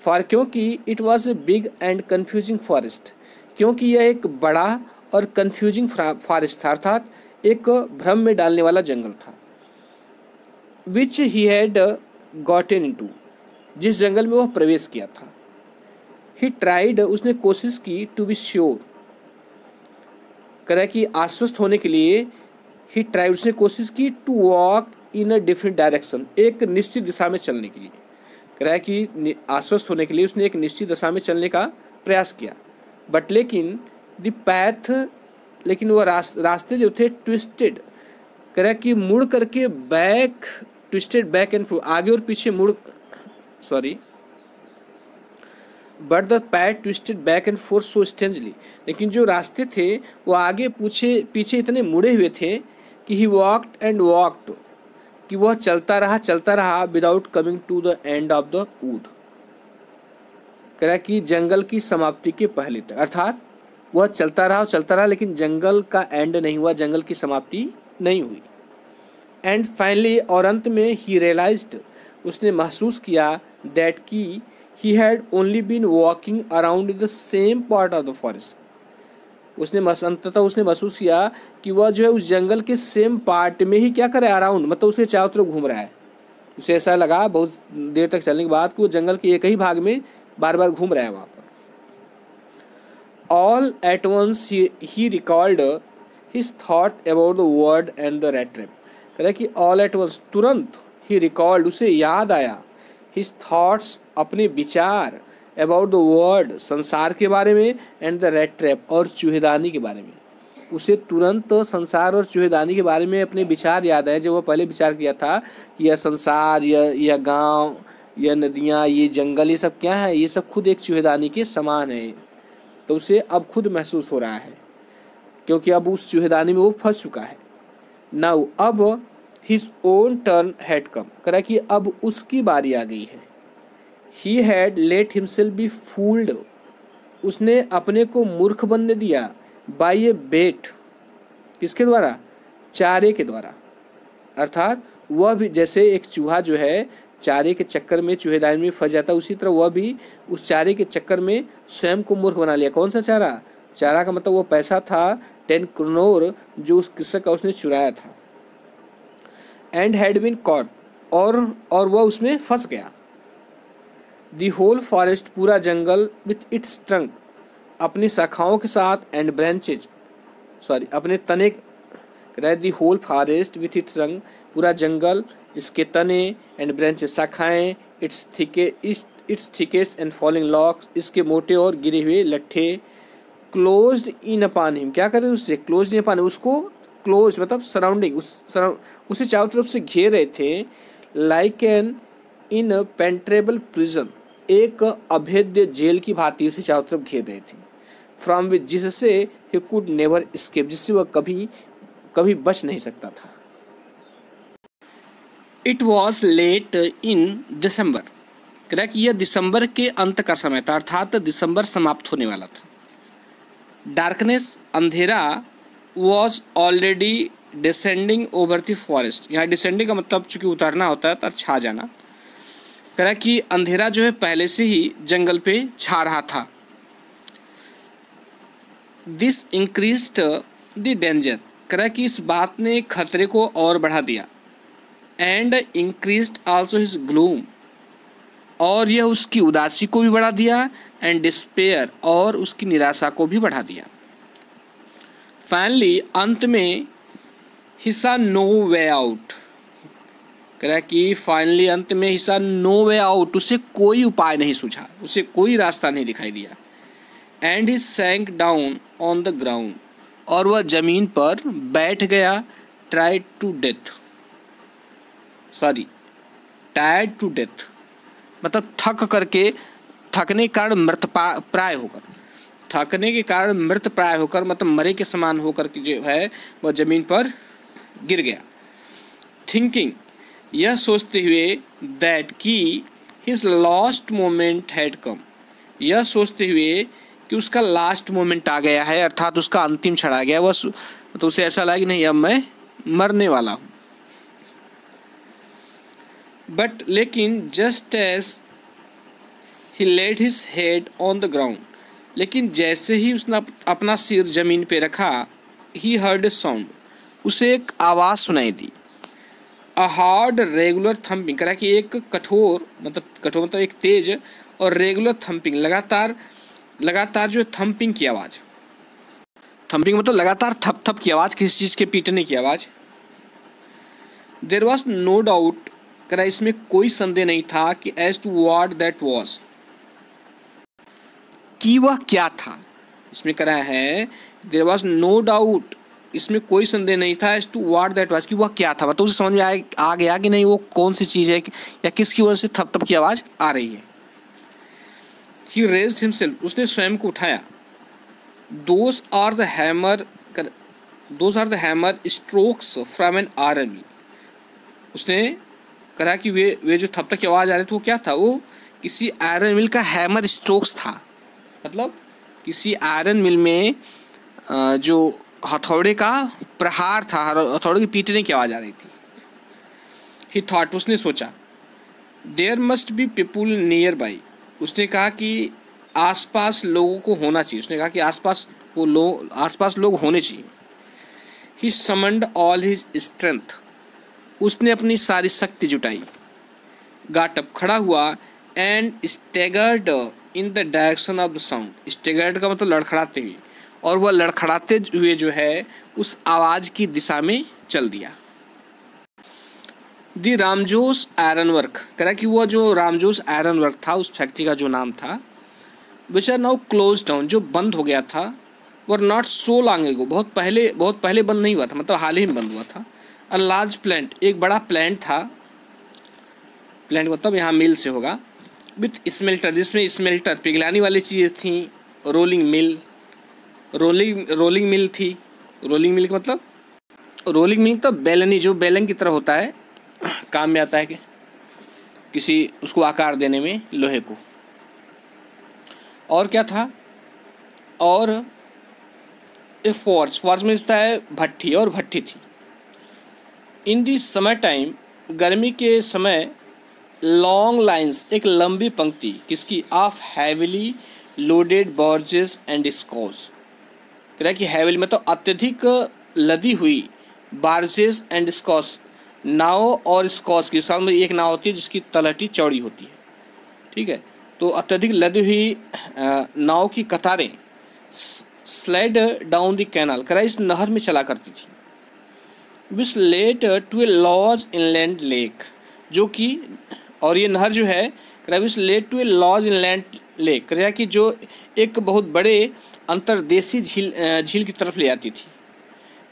फॉर, क्योंकि it was a big and confusing forest, क्योंकि यह एक बड़ा और कन्फ्यूजिंग फॉरेस्ट था, अर्थात एक भ्रम में डालने वाला जंगल था। विच ही हैड गॉटन इनटू, जिस जंगल में वह प्रवेश किया था। ही ट्राइड, उसने कोशिश की, टू बी श्योर, कह कि आश्वस्त होने के लिए, ही ट्राइड, उसने कोशिश की, to walk in a different direction, एक निश्चित दिशा में चलने के लिए। कह रहा है कि आश्वस्त होने के लिए उसने एक निश्चित दिशा में चलने का प्रयास किया। बट लेकिन द पैथ, लेकिन वह रास्ते जो थे ट्विस्टेड, कह रहा है कि मुड़ करके back, twisted back and fourth, आगे और पीछे but the path twisted back and fourth so strangely, लेकिन जो रास्ते थे वो आगे पीछे इतने मुड़े हुए थे कि ही वॉक्ड एंड वॉक्ड, कि वह चलता रहा without coming to the end of the wood, कह रहा कि जंगल की समाप्ति के पहले तक, अर्थात वह चलता रहा लेकिन जंगल का एंड नहीं हुआ, जंगल की समाप्ति नहीं हुई। एंड फाइनली, और अंत में, ही रियलाइज्ड, उसने महसूस किया, दैट कि he had only been walking around the same part of the forest, अंततः उसने महसूस किया कि वह जो है उस जंगल के सेम पार्ट में ही क्या करे, अराउंड, मतलब उसके चारों तरफ घूम रहा है। उसे ऐसा लगा बहुत देर तक चलने के बाद कि वो जंगल के एक ही भाग में बार बार घूम रहा है वहाँ पर। All at once he recalled his thought about the word and the rat trap, कह रहा कि ऑल एट वंस, तुरंत, ही रिकॉल्ड, उसे याद आया, हिज थॉट्स, अपने विचार, अबाउट द वर्ल्ड, संसार के बारे में, एंड द रैट ट्रैप, और चूहेदानी के बारे में। उसे तुरंत संसार और चूहेदानी के बारे में अपने विचार याद आए, जो वह पहले विचार किया था कि यह संसार, यह गांव, यह नदियाँ, ये जंगल, ये सब क्या है, ये सब खुद एक चूहेदानी के समान है। तो उसे अब खुद महसूस हो रहा है, क्योंकि अब उस चूहेदानी में वो फंस चुका है। नाउ, अब his own turn had come, कह रहा कि अब उसकी बारी आ गई है। He had late himself B fooled, उसने अपने को मूर्ख बनने दिया, बाय ए बेट, किसके द्वारा, चारे के द्वारा, अर्थात वह भी जैसे एक चूहा जो है चारे के चक्कर में चूहेदानी में फंस जाता, उसी तरह वह भी उस चारे के चक्कर में स्वयं को मूर्ख बना लिया। कौन सा चारा, चारा का मतलब वो पैसा था 10 करोड़ जो उस कृषक का उसने चुराया था। एंड हैड बीन कॉट, और वह उसमें फंस गया। द होल फॉरेस्ट, पूरा जंगल, विथ इट्स ट्रंक, अपनी शाखाओं के साथ एंड ब्रांचेज अपने तने the whole forest with its रंग, पूरा जंगल, इसके तने एंड ब्रांचेज शाखाएं, its thickest and falling logs, इसके मोटे और गिरे हुए लट्ठे, क्लोज्ड इन अपॉन हिम, क्या करे उससे, क्लोज्ड इन अपॉन, उसको क्लोज मतलब सराउंडिंग, उसे चारों तरफ से घेर रहे थे, like an impenetrable prison, एक अभेद्य जेल की भांति उसे चारों तरफ घेर रहे थे, फ्रॉम विच, जिससे ही कुड नेवर एस्केप, जिससे वह कभी कभी बच नहीं सकता था। It was late in December, correct, यह दिसंबर के अंत का समय था, अर्थात दिसंबर समाप्त होने वाला था। डार्कनेस, अंधेरा, was already descending over the forest, यहाँ डिसेंडिंग का मतलब चूंकि उतरना होता है तो छा जाना, करेक्ट, कि अंधेरा जो है पहले से ही जंगल पे छा रहा था। This increased the danger, correct, कि इस बात ने खतरे को और बढ़ा दिया। And increased also his gloom, और यह उसकी उदासी को भी बढ़ा दिया, एंड डिस्पेयर, और उसकी निराशा को भी बढ़ा दिया। फाइनली, अंत में, he saw no way out, correct, कि फाइनली अंत में he saw no way out, उसे कोई उपाय नहीं सूझा, उसे कोई रास्ता नहीं दिखाई दिया। And he sank down on the ground, और वह जमीन पर बैठ गया, टायर्ड टू डेथ मतलब थकने के कारण मृत प्राय होकर मतलब मरे के समान होकर के जो है वह जमीन पर गिर गया। थिंकिंग, यह सोचते हुए, दैट कि his last moment had come, यह सोचते हुए कि उसका लास्ट मोमेंट आ गया है, अर्थात उसका अंतिम क्षण आ गया, वह तो उसे ऐसा लगा कि नहीं अब मैं मरने वाला हूँ। बट लेकिन just as he laid his head on the ground, लेकिन जैसे ही उसने अपना सिर जमीन पे रखा, ही हर्ड ए साउंड, उसे एक आवाज़ सुनाई दी। अ हार्ड रेगुलर थम्पिंग, करा कि एक कठोर मतलब एक तेज और रेगुलर थम्पिंग, लगातार जो थम्पिंग की आवाज़, थम्पिंग मतलब लगातार थप थप की आवाज़, किसी चीज़ के पीटने की आवाज़। देयर वॉज नो डाउट, करा इसमें कोई संदेह नहीं था कि as to what that was, कि वह क्या था। इसमें करा है देयर वॉज नो डाउट, इसमें कोई संदेह नहीं था, as to what that was, कि वह क्या था, मतलब उसे समझ में आ गया कि नहीं वो कौन सी चीज़ है या किसकी वजह से थप थप की आवाज़ आ रही है। ही रेज्ड हिमसेल्फ, उसने स्वयं को उठाया। Those are the hammer strokes from an army, उसने कहा कि वे जो थप थप की आवाज़ आ रही थी वो क्या था, वो किसी आयरन मिल का हैमर स्ट्रोक्स था, मतलब किसी आयरन मिल में जो हथौड़े का प्रहार था, हथौड़े की पीटने की आवाज़ आ रही थी। ही थॉट, उसने सोचा, there must be people nearby, उसने कहा कि आसपास लोगों को होना चाहिए, उसने कहा कि आसपास लोग होने चाहिए। ही समन्ड ऑल हिज स्ट्रेंथ, उसने अपनी सारी शक्ति जुटाई। गाट अप, खड़ा हुआ, and staggered in the direction of the sound, staggered का मतलब लड़खड़ाते हुए, और वह लड़खड़ाते हुए जो है उस आवाज़ की दिशा में चल दिया। दी रामजोस आयरन वर्क, करा कि वह जो रामजोस आयरन वर्क था, उस फैक्ट्री का जो नाम था, which are now close down, जो बंद हो गया था, were not so long ago, बहुत पहले बंद नहीं हुआ था, मतलब हाल ही में बंद हुआ था। अ लार्ज प्लांट, एक बड़ा प्लांट था, प्लांट मतलब यहाँ मिल से होगा, विथ स्मेल्टर, जिसमें स्मेल्टर पिघलाने वाली चीज़ें थी, रोलिंग मिल थी। रोलिंग मिल का मतलब, रोलिंग मिल तो बेलनी, जो बेलन की तरह होता है, काम में आता है कि किसी उसको आकार देने में लोहे को। और क्या था, और ए फॉर्स में इसका है भट्ठी, और भट्ठी थी। इन दी समर टाइम, गर्मी के समय, लॉन्ग लाइन्स, एक लंबी पंक्ति, किसकी, of heavily loaded barges and scows, कह कि हैविली मतलब अत्यधिक लदी हुई, बार्जेस एंड स्कॉस, नाव और स्कॉस की, साथ में एक नाव होती है जिसकी तलहटी चौड़ी होती है, ठीक है, तो अत्यधिक लदी हुई नाव की कतारें स्लाइड डाउन द कैनाल, कह रहा है इस नहर में चला करती थी। Which led to a large inland lake, जो कि, और ये नहर जो है कह रहा है which led to a large inland lake, कह रहा है कि जो एक बहुत बड़े अंतर्देशीय झील की तरफ ले आती थी।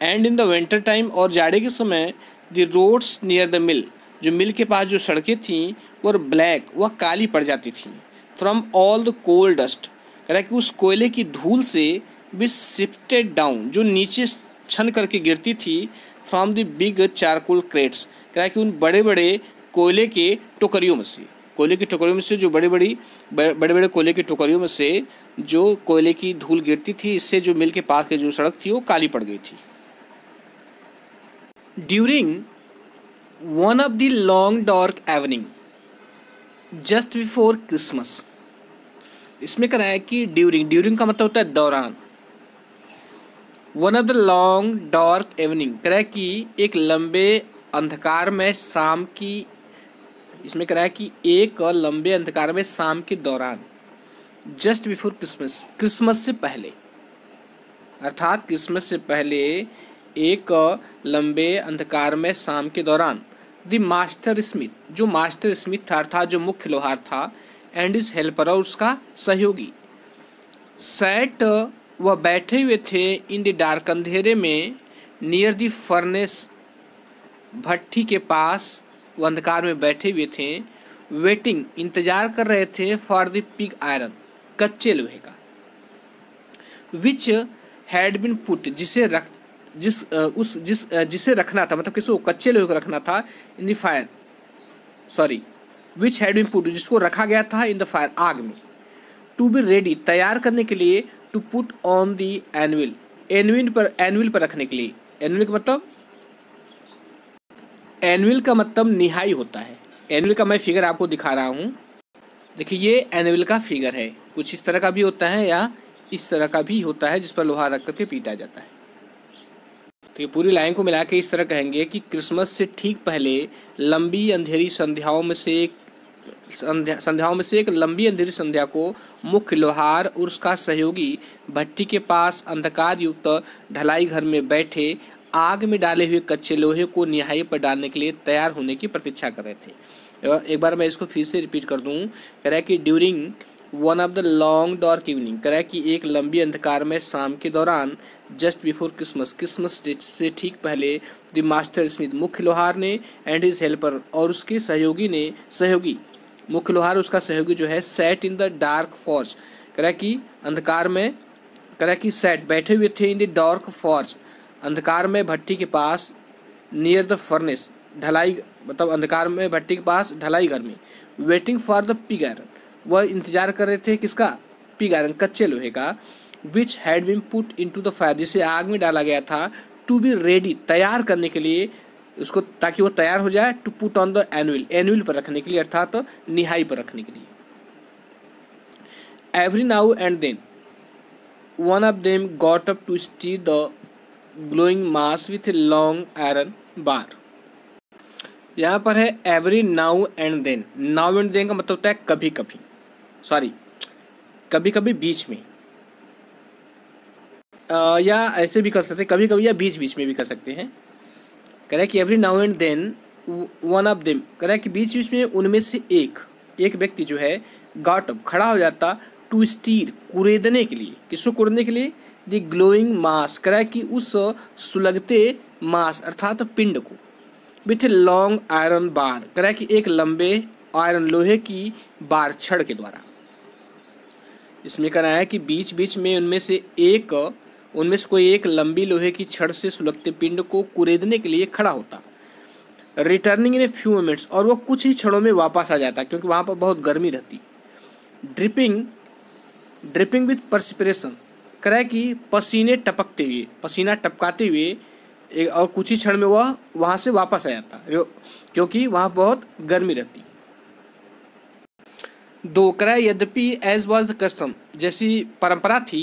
And in the winter time, और जाड़े के समय, the roads near the mill, जो मिल के पास जो सड़कें थीं वो ब्लैक, वह काली पड़ जाती थीं। From all the coal dust, कह रहा है कि उस कोयले की धूल से भी शिफ्टेड डाउन, जो नीचे छन करके गिरती थी। From the big charcoal crates, कह रहा है कि उन बड़े बड़े कोयले के टोकरियों में से, कोयले की टोकरियों में से, जो बड़े बड़े कोयले की टोकरियों में से जो कोयले की धूल गिरती थी, इससे जो मिल के पास की जो सड़क थी वो काली पड़ गई थी। During one of the long dark evening just before Christmas, इसमें कह रहा है कि ड्यूरिंग का मतलब होता है दौरान। One of the long dark evening, कह रहा है कि एक लंबे अंधकार में शाम की, इसमें कह रहा है कि एक लंबे अंधकार में शाम के दौरान, जस्ट बिफोर क्रिसमस, क्रिसमस से पहले, अर्थात क्रिसमस से पहले एक लंबे अंधकार में शाम के दौरान, द मास्टर स्मिथ, जो मास्टर स्मिथ था अर्थात जो मुख्य लोहार था, एंड इज हेल्पर, और उसका सहयोगी, सैट, वह बैठे हुए थे, इन द डार्क, अंधेरे में, नियर द फर्नेस, भट्ठी के पास, वो अंधकार में बैठे हुए थे। वेटिंग, इंतजार कर रहे थे, फॉर द पिग आयरन, कच्चे लोहे का, विच हैड बिन पुट, जिसे रखना था, मतलब किसी को कच्चे लोहे को रखना था, in the fire, sorry, which had been put, जिसको रखा गया था, इन द फायर, आग में। टू बी रेडी, तैयार करने के लिए, to put on the anvil, anvil पर रखने के लिए। एनविल का मतलब निहाई होता है। एनविल का मैं फिगर आपको दिखा रहा हूँ, देखिए ये एनविल का फिगर है, कुछ इस तरह का भी होता है या इस तरह का भी होता है, जिस पर लोहा रख करके पीटा जाता है। तो ये पूरी लाइन को मिला के इस तरह कहेंगे कि क्रिसमस से ठीक पहले लंबी अंधेरी संध्याओं में से एक लंबी अंधेरी संध्या को मुख्य लोहार और उसका सहयोगी भट्टी के पास अंधकार युक्त ढलाई घर में बैठे आग में डाले हुए कच्चे लोहे को निहाई पर डालने के लिए तैयार होने की प्रतीक्षा कर रहे थे। एक बार मैं इसको फिर से रिपीट कर दूं, कह रहा है कि during one of the long dark evening, कह रहा है कि एक लंबी अंधकार में शाम के दौरान, just before Christmas, Christmas day से ठीक पहले, द मास्टर स्मिथ, मुख्य लोहार ने, एंड हिज हेल्पर, और उसके सहयोगी मुख्य लोहार उसका सहयोगी जो है, sat in the dark forge, कह रहा है कि अंधकार में, कह रहा है कि सैट, बैठे हुए थे, इन द डार्क फॉर्ज, अंधकार में भट्टी के पास, नियर द फर्नेस, ढलाई, मतलब अंधकार में भट्टी के पास ढलाई घर में, waiting for the pig iron, वह इंतजार कर रहे थे किसका, पिग आयरन, कच्चे लोहे का, which had been put into the fire, जिसे आग में डाला गया था, टू बी रेडी, तैयार करने के लिए उसको, ताकि वो तैयार हो जाए, to put on the anvil पर रखने के लिए, अर्थात तो निहाई पर रखने के लिए। Every now and then one of them got up to stir the glowing mass with a long iron bar. यहाँ पर है every now and then, now and then का मतलब होता है कभी कभी, कभी कभी बीच में, या ऐसे भी कर सकते हैं, कभी कभी या बीच बीच में भी कर सकते हैं। कह रहा है कि every now and then one of them, कह रहा है कि बीच बीच में उनमें से एक व्यक्ति जो है, गॉट अप, खड़ा हो जाता, टू स्टीर, कुरेदने के लिए, किसको कुरेदने के लिए, द ग्लोइंग मास, कह रहा है कि उस सुलगते मास अर्थात पिंड को, विथ ए लॉन्ग आयरन बार, कह रहा है कि एक लंबे आयरन लोहे की बार, छड़ के द्वारा। इसमें कह रहा है कि बीच बीच में उनमें से कोई एक लंबी लोहे की छड़ से सुलगते पिंड को कुरेदने के लिए खड़ा होता, returning in a few moments, और वो कुछ ही क्षणों में वापस आ जाता, क्योंकि वहाँ पर बहुत गर्मी रहती। ड्रिपिंग विथ परस्पिरेशन, कह रहा है कि पसीना टपकाते हुए, और कुछ ही क्षण में वह वहाँ से वापस आ जाता, क्योंकि वहाँ बहुत गर्मी रहती। दो, कह रहा है यद्यपि एज वॉज द कस्टम, जैसी परंपरा थी,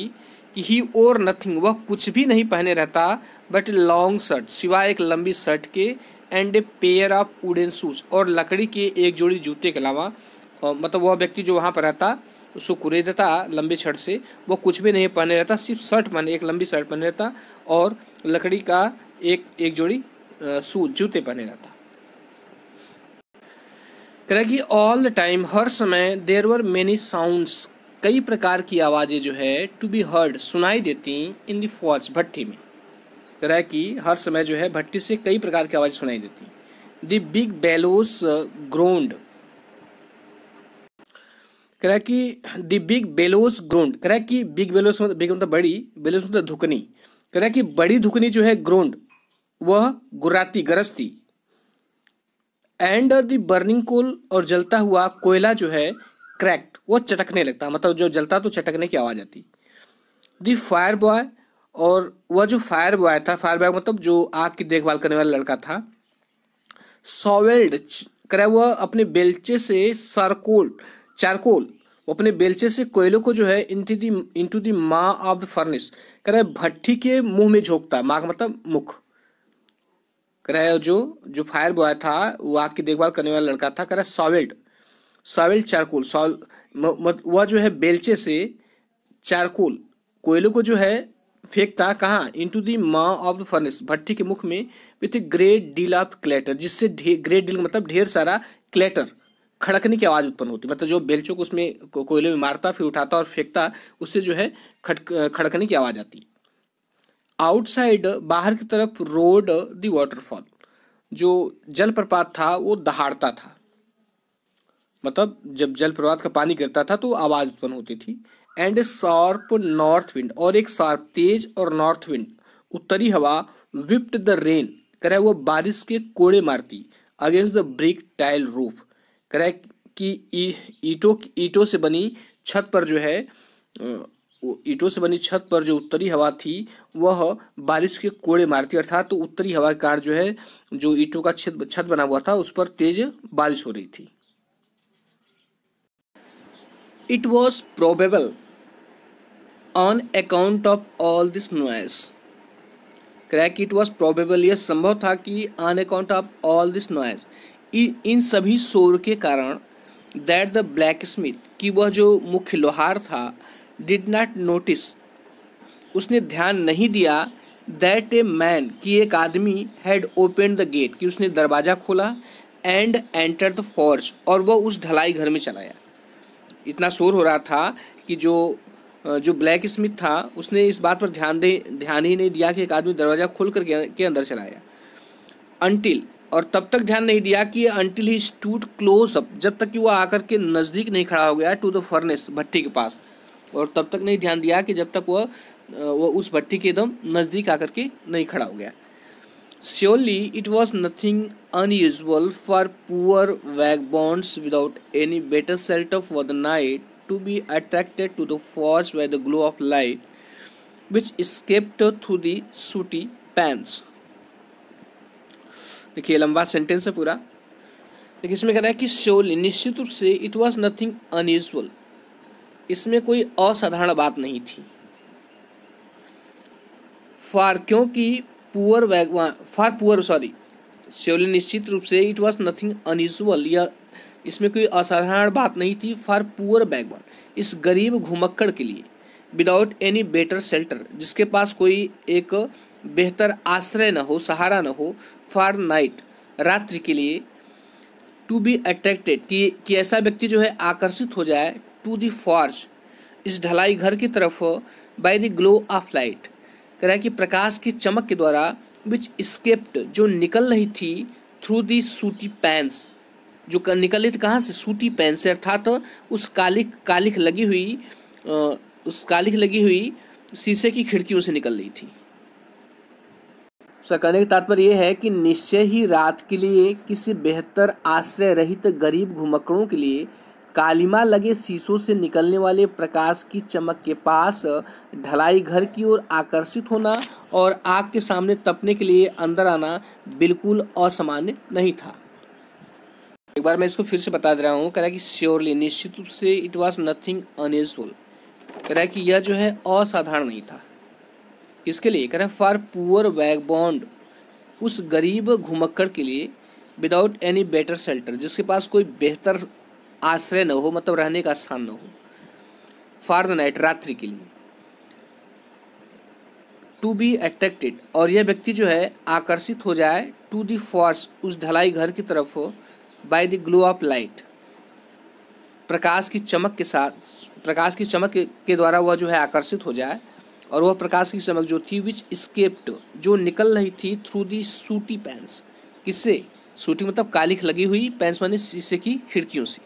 कि ही और नथिंग, वह कुछ भी नहीं पहने रहता, बट लॉन्ग शर्ट, सिवाय एक लंबी शर्ट के, and a pair of wooden shoes, और लकड़ी के एक जोड़ी जूते के अलावा, मतलब वह व्यक्ति जो वहाँ पर रहता उसको कुरेद देता लंबे छड़ से। वो कुछ भी नहीं पहने रहता, सिर्फ शर्ट पहने, एक लंबी शर्ट पहने रहता और लकड़ी का एक जोड़ी जूते पहने रहता। कह रहा है कि ऑल द टाइम, हर समय, देयर वर मेनी साउंड्स, कई प्रकार की आवाज़ें जो है टू बी हर्ड, सुनाई देती इन द फॉर्ज, भट्टी में। कह रहा है कि हर समय जो है भट्टी से कई प्रकार की आवाज़ें सुनाई देती। द बिग बेलोस ग्रोन्ड, कह रहा है कि द बिग बेलोस ग्रोन्ड, कह रहा है कि बिग बेलोस मतलब, बिग मतलब बड़ी, बेलोस मतलब धुकनी। कह रहा है कि बड़ी धुकनी जो है ग्रोन्ड, वह गुर्राती, गरजती। एंड द बर्निंग कोल, और जलता हुआ कोयला जो है क्रैक्ड, वो चटकने लगता, मतलब जो जलता तो चटकने की आवाज़ आती। द फायर बॉय, और वह जो फायर बॉय था, फायर बॉय मतलब जो आग की देखभाल करने वाला लड़का था, सॉवेल्ड, करे वह अपने बेलचे से चारकोल, वो अपने बेलचे से कोयलों को जो है इनटू द माँ ऑफ द फर्नेस, करे भट्टी के मुंह में झोंकता। माँ का मतलब मुख। करे जो फायर बॉय था, वो आग की देखभाल करने वाला लड़का था, करे सॉवेल्ड चारकोल, वह जो है बेलचे से चारकोल, कोयलों को जो है फेंकता कहाँ, इनटू द माँ ऑफ द फर्नेस, भट्टी के मुख में, with a great deal of clatter, जिससे ग्रेट डील मतलब ढेर सारा क्लैटर, खड़कने की आवाज़ उत्पन्न होती। मतलब जो बेलचों को उसमें कोयले में मारता, फिर उठाता और फेंकता, उससे जो है खड़कने की आवाज़ आती। आउटसाइड, बाहर की तरफ, रोड द वाटरफॉल, जो जलप्रपात था वो दहाड़ता था, मतलब जब जलप्रपात का पानी गिरता था तो आवाज़ उत्पन्न होती थी। And A sharp north wind, और एक शार्प, तेज और नॉर्थ विंड, उत्तरी हवा, विप्ड द रेन, कह रहा है वो बारिश के कोड़े मारती, against the brick tile roof, कह रहा है कि ईटों से बनी छत पर जो है, ईटों से बनी छत पर जो उत्तरी हवा थी वह बारिश के कोड़े मारती, अर्थात तो उत्तरी हवा के कारण जो है जो ईटों का छत बना हुआ था उस पर तेज बारिश हो रही थी। It was probable on account of all this noise, crack it was probable, यह संभव था कि on account of all this noise, इन सभी शोर के कारण, दैट द ब्लैक स्मिथ, कि वह जो मुख्य लोहार था, डिड नॉट नोटिस, उसने ध्यान नहीं दिया, दैट ए मैन, कि एक आदमी, हैड ओपन द गेट, कि उसने दरवाज़ा खोला, एंड एंटर द फॉर्ज, और वह उस ढलाई घर में चलाया। इतना शोर हो रहा था कि जो ब्लैक स्मिथ था उसने इस बात पर ध्यान ही नहीं दिया कि एक आदमी दरवाज़ा खोल कर के अंदर चलाया। अनटिल, और तब तक ध्यान नहीं दिया कि until he stood close up, जब तक कि वो आकर के नज़दीक नहीं खड़ा हो गया, टू द फर्नेस, भट्टी के पास, और तब तक नहीं ध्यान दिया कि जब तक वह उस भट्टी के एकदम नज़दीक आकर के नहीं खड़ा हो गया। Surely it was nothing unusual for poor vagabonds without any better shelter for the night to be attracted to the forge by the glow of light which escaped through the sooty pans. देखिए लंबा sentence है पूरा, देखिए इसमें कह रहा है कि श्योरली, निश्चित रूप से, इट वॉज नथिंग अनयूजुअल, इसमें कोई असाधारण बात नहीं थी। फॉर, क्योंकि श्योरली, निश्चित रूप से, इट वॉज नथिंग अनयूजुअल, यह इसमें कोई असाधारण बात नहीं थी, फॉर पुअर बैकबोन, इस गरीब घुमक्कड़ के लिए, विदाउट एनी बेटर शेल्टर, जिसके पास कोई एक बेहतर आश्रय न हो, सहारा न हो, फॉर नाइट, रात्रि के लिए, टू बी अट्रैक्टेड, कि ऐसा व्यक्ति जो है आकर्षित हो जाए, टू द फॉर्ज, इस ढलाई घर की तरफ, by the glow of light, कह रहा है कि प्रकाश की चमक के द्वारा, विच स्केप्ड, जो निकल रही थी, थ्रू दी सूटी पैंस, जो निकल रही थी कहाँ से, सूटी पैन से, अर्थात उस कालिख लगी हुई शीशे की खिड़कियों से निकल रही थी। उसका कहने का तात्पर्य यह है कि निश्चय ही रात के लिए किसी बेहतर आश्रय रहित गरीब घुमक्कड़ों के लिए कालीमा लगे शीशों से निकलने वाले प्रकाश की चमक के पास ढलाई घर की ओर आकर्षित होना और आग के सामने तपने के लिए अंदर आना बिल्कुल असामान्य नहीं था। एक बार मैं इसको फिर से बता दे रहा हूँ। कह रहा है कि श्योरली, निश्चित रूप से, इट वॉज नथिंग अनयूजुअल, कह रहा है कि यह जो है असाधारण नहीं था। किसके लिए? कह रहा है फॉर पुअर वैगबॉन्ड, उस गरीब घुमक्कड़ के लिए, विदाउट एनी बेटर शेल्टर, जिसके पास कोई बेहतर आश्रय न हो, मतलब रहने का स्थान न हो, फॉर द नाइट, रात्रि के लिए। टू बी अट्रैक्टेड, और यह व्यक्ति जो है आकर्षित हो जाए, टू द फॉर्स, उस ढलाई घर की तरफ, by the glow of light, प्रकाश की चमक के साथ, प्रकाश की चमक के द्वारा वह जो है आकर्षित हो जाए। और वह प्रकाश की चमक जो थी विच स्केप्ड, जो निकल रही थी, थ्रू दी सूटी पैंस, किससे, सूटी मतलब कालिख लगी हुई, पैंस माने शीशे की खिड़कियों से।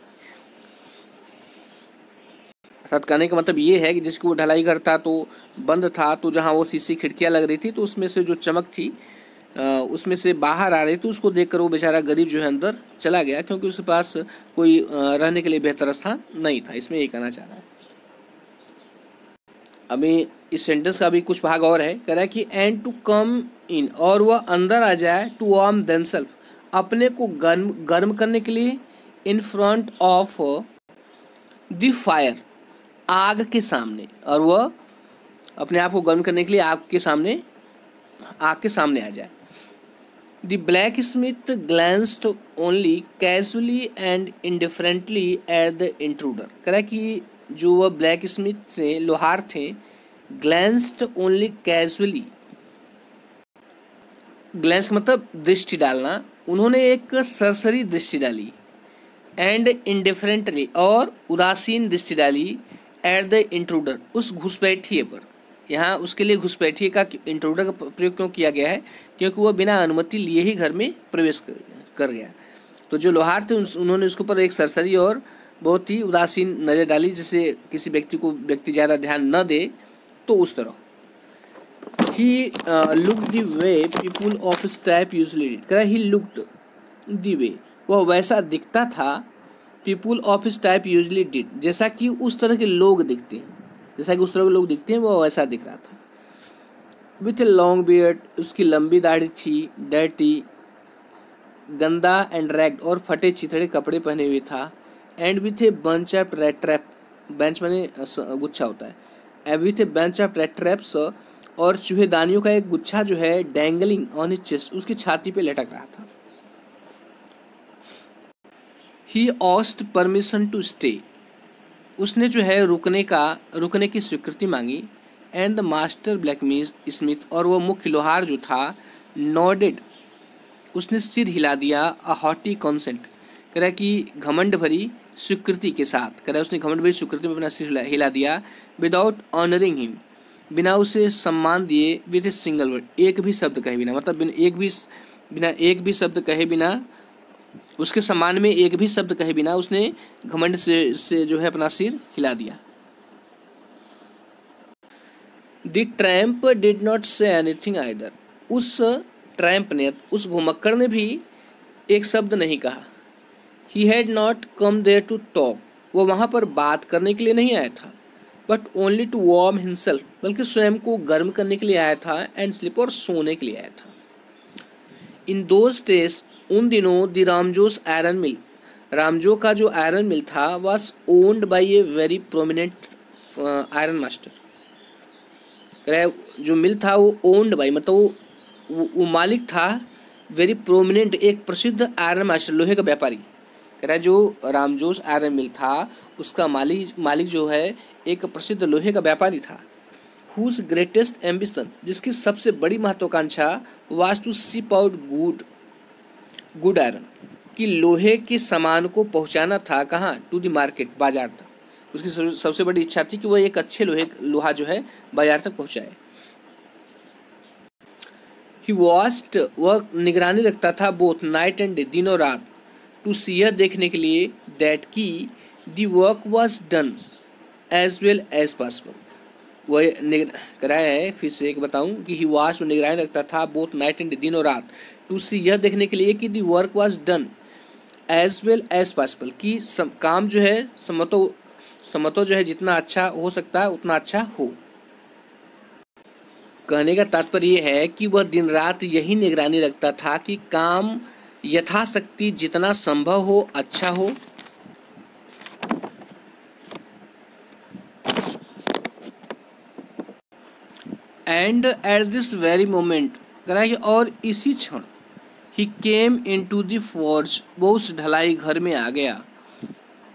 अर्थात कहने का मतलब ये है कि जिसको वो ढलाई घर था तो बंद था, तो जहाँ वो शीशी खिड़कियाँ लग रही थी तो उसमें से जो चमक थी उसमें से बाहर आ रही थी, उसको देखकर वो बेचारा गरीब जो है अंदर चला गया, क्योंकि उसके पास कोई रहने के लिए बेहतर स्थान नहीं था। इसमें ये कहना चाह रहा है। अभी इस सेंटेंस का भी कुछ भाग और है, कह रहा है कि एंड टू कम इन, और वह अंदर आ जाए, टू वार्म देमसेल्फ, अपने को गर्म करने के लिए, in front of the fire, आग के सामने, और वह अपने आप को गर्म करने के लिए आग के सामने आ जाए। The blacksmith glanced only casually and indifferently at the intruder, कह रहा है कि जो वह ब्लैक स्मिथ से लोहार थे, ग्लैंस्ड ओनली कैजुअली, ग्लैंस मतलब दृष्टि डालना, उन्होंने एक सरसरी दृष्टि डाली, एंड इंडिफरेंटली, और उदासीन दृष्टि डाली, एट द इंट्रूडर, उस घुसपैठिए पर। यहाँ उसके लिए घुसपैठिए का इंट्रूडर का प्रयोग क्यों किया गया है, क्योंकि वह बिना अनुमति लिए ही घर में प्रवेश कर गया। तो जो लोहार थे उन्होंने उसके ऊपर एक सरसरी और बहुत ही उदासीन नज़र डाली, जिससे किसी व्यक्ति ज़्यादा ध्यान न दे, तो उस तरह। He looked the way people of his type usually did, कह रहा ही लुक्ड द वे, वह वैसा दिखता था, people of his type usually did, जैसा कि उस तरह के लोग दिखते हैं, वह वैसा दिख रहा था। विथ ए लॉन्ग बियर्ड, उसकी लंबी दाढ़ी थी, डर्टी, गंदा एंड रैग्ड, और फटे चिथड़े कपड़े पहने हुए था, and with a bunch of red trap, bench माने गुच्छा होता है, and with a bunch of red traps, और चूहेदानियों का एक गुच्छा जो है डैंगलिंग ऑन हिज चेस्ट, उसकी छाती पे लटक रहा था। He asked permission to stay, उसने जो है रुकने की स्वीकृति मांगी, and the master blacksmith, और वह मुख्य लोहार जो था, नॉडेड, उसने सिर हिला दिया, अ हॉटी कॉन्सेंट, कह रहा है कि घमंड भरी स्वीकृति के साथ, कह रहा है उसने घमंड भरी स्वीकृति में अपना सिर हिला दिया, विदाउट ऑनरिंग हिम, बिना उसे सम्मान दिए, विद ए सिंगल वर्ड, एक भी शब्द कहे बिना, मतलब बिना एक भी शब्द कहे बिना, उसके सम्मान में एक भी शब्द कहे बिना उसने घमंड से जो है अपना सिर हिला दिया। The tramp did not say anything either, उस ट्रैम्प ने, उस घुमक्कड़ ने भी एक शब्द नहीं कहा। He had not come there to talk, वो वहाँ पर बात करने के लिए नहीं आया था, but only to warm himself, बल्कि स्वयं को गर्म करने के लिए आया था, एंड स्लीप, और सोने के लिए आया था। इन दोज डेज, उन दिनों, द रामजोस आयरन मिल, रामजो का जो आयरन मिल था, was owned by a very prominent iron master, जो मिल था वो ओन्ड बाई, मतलब वो मालिक था, वेरी प्रोमिनेंट, एक प्रसिद्ध आयरन मास्टर, लोहे का व्यापारी। कह रहा है जो रामजोस आयरन मिल था उसका मालिक जो है एक प्रसिद्ध लोहे का व्यापारी था। हुज ग्रेटेस्ट एम्बिशन, जिसकी सबसे बड़ी महत्वाकांक्षा, was to ship out good iron, कि लोहे के सामान को पहुंचाना था, कहाँ, टू द मार्केट, बाजार तक। उसकी सबसे बड़ी इच्छा थी कि वह एक अच्छे लोहा जो है बाजार तक पहुंचाए। ही वॉच्ड, वह निगरानी रखता था, बोथ नाइट एंड डे, दिन और रात, टू सी, यह देखने के लिए, दैट की the work was done as well as possible, वह कराया है। फिर से एक बताऊं कि ही वॉच, निगरानी रखता था, बोथ नाइट एंड डे, दिन और रात, टू सी, यह देखने के लिए कि the work was done as well as possible, कि काम जो है समतो जो है जितना अच्छा हो सकता है उतना अच्छा हो। कहने का तात्पर्य यह है कि वह दिन रात यही निगरानी रखता था कि काम यथाशक्ति जितना संभव हो अच्छा हो, and at this very moment, करा कि और इसी क्षण, ही केम इन टू द फॉर्ज, वो उस ढलाई घर में आ गया,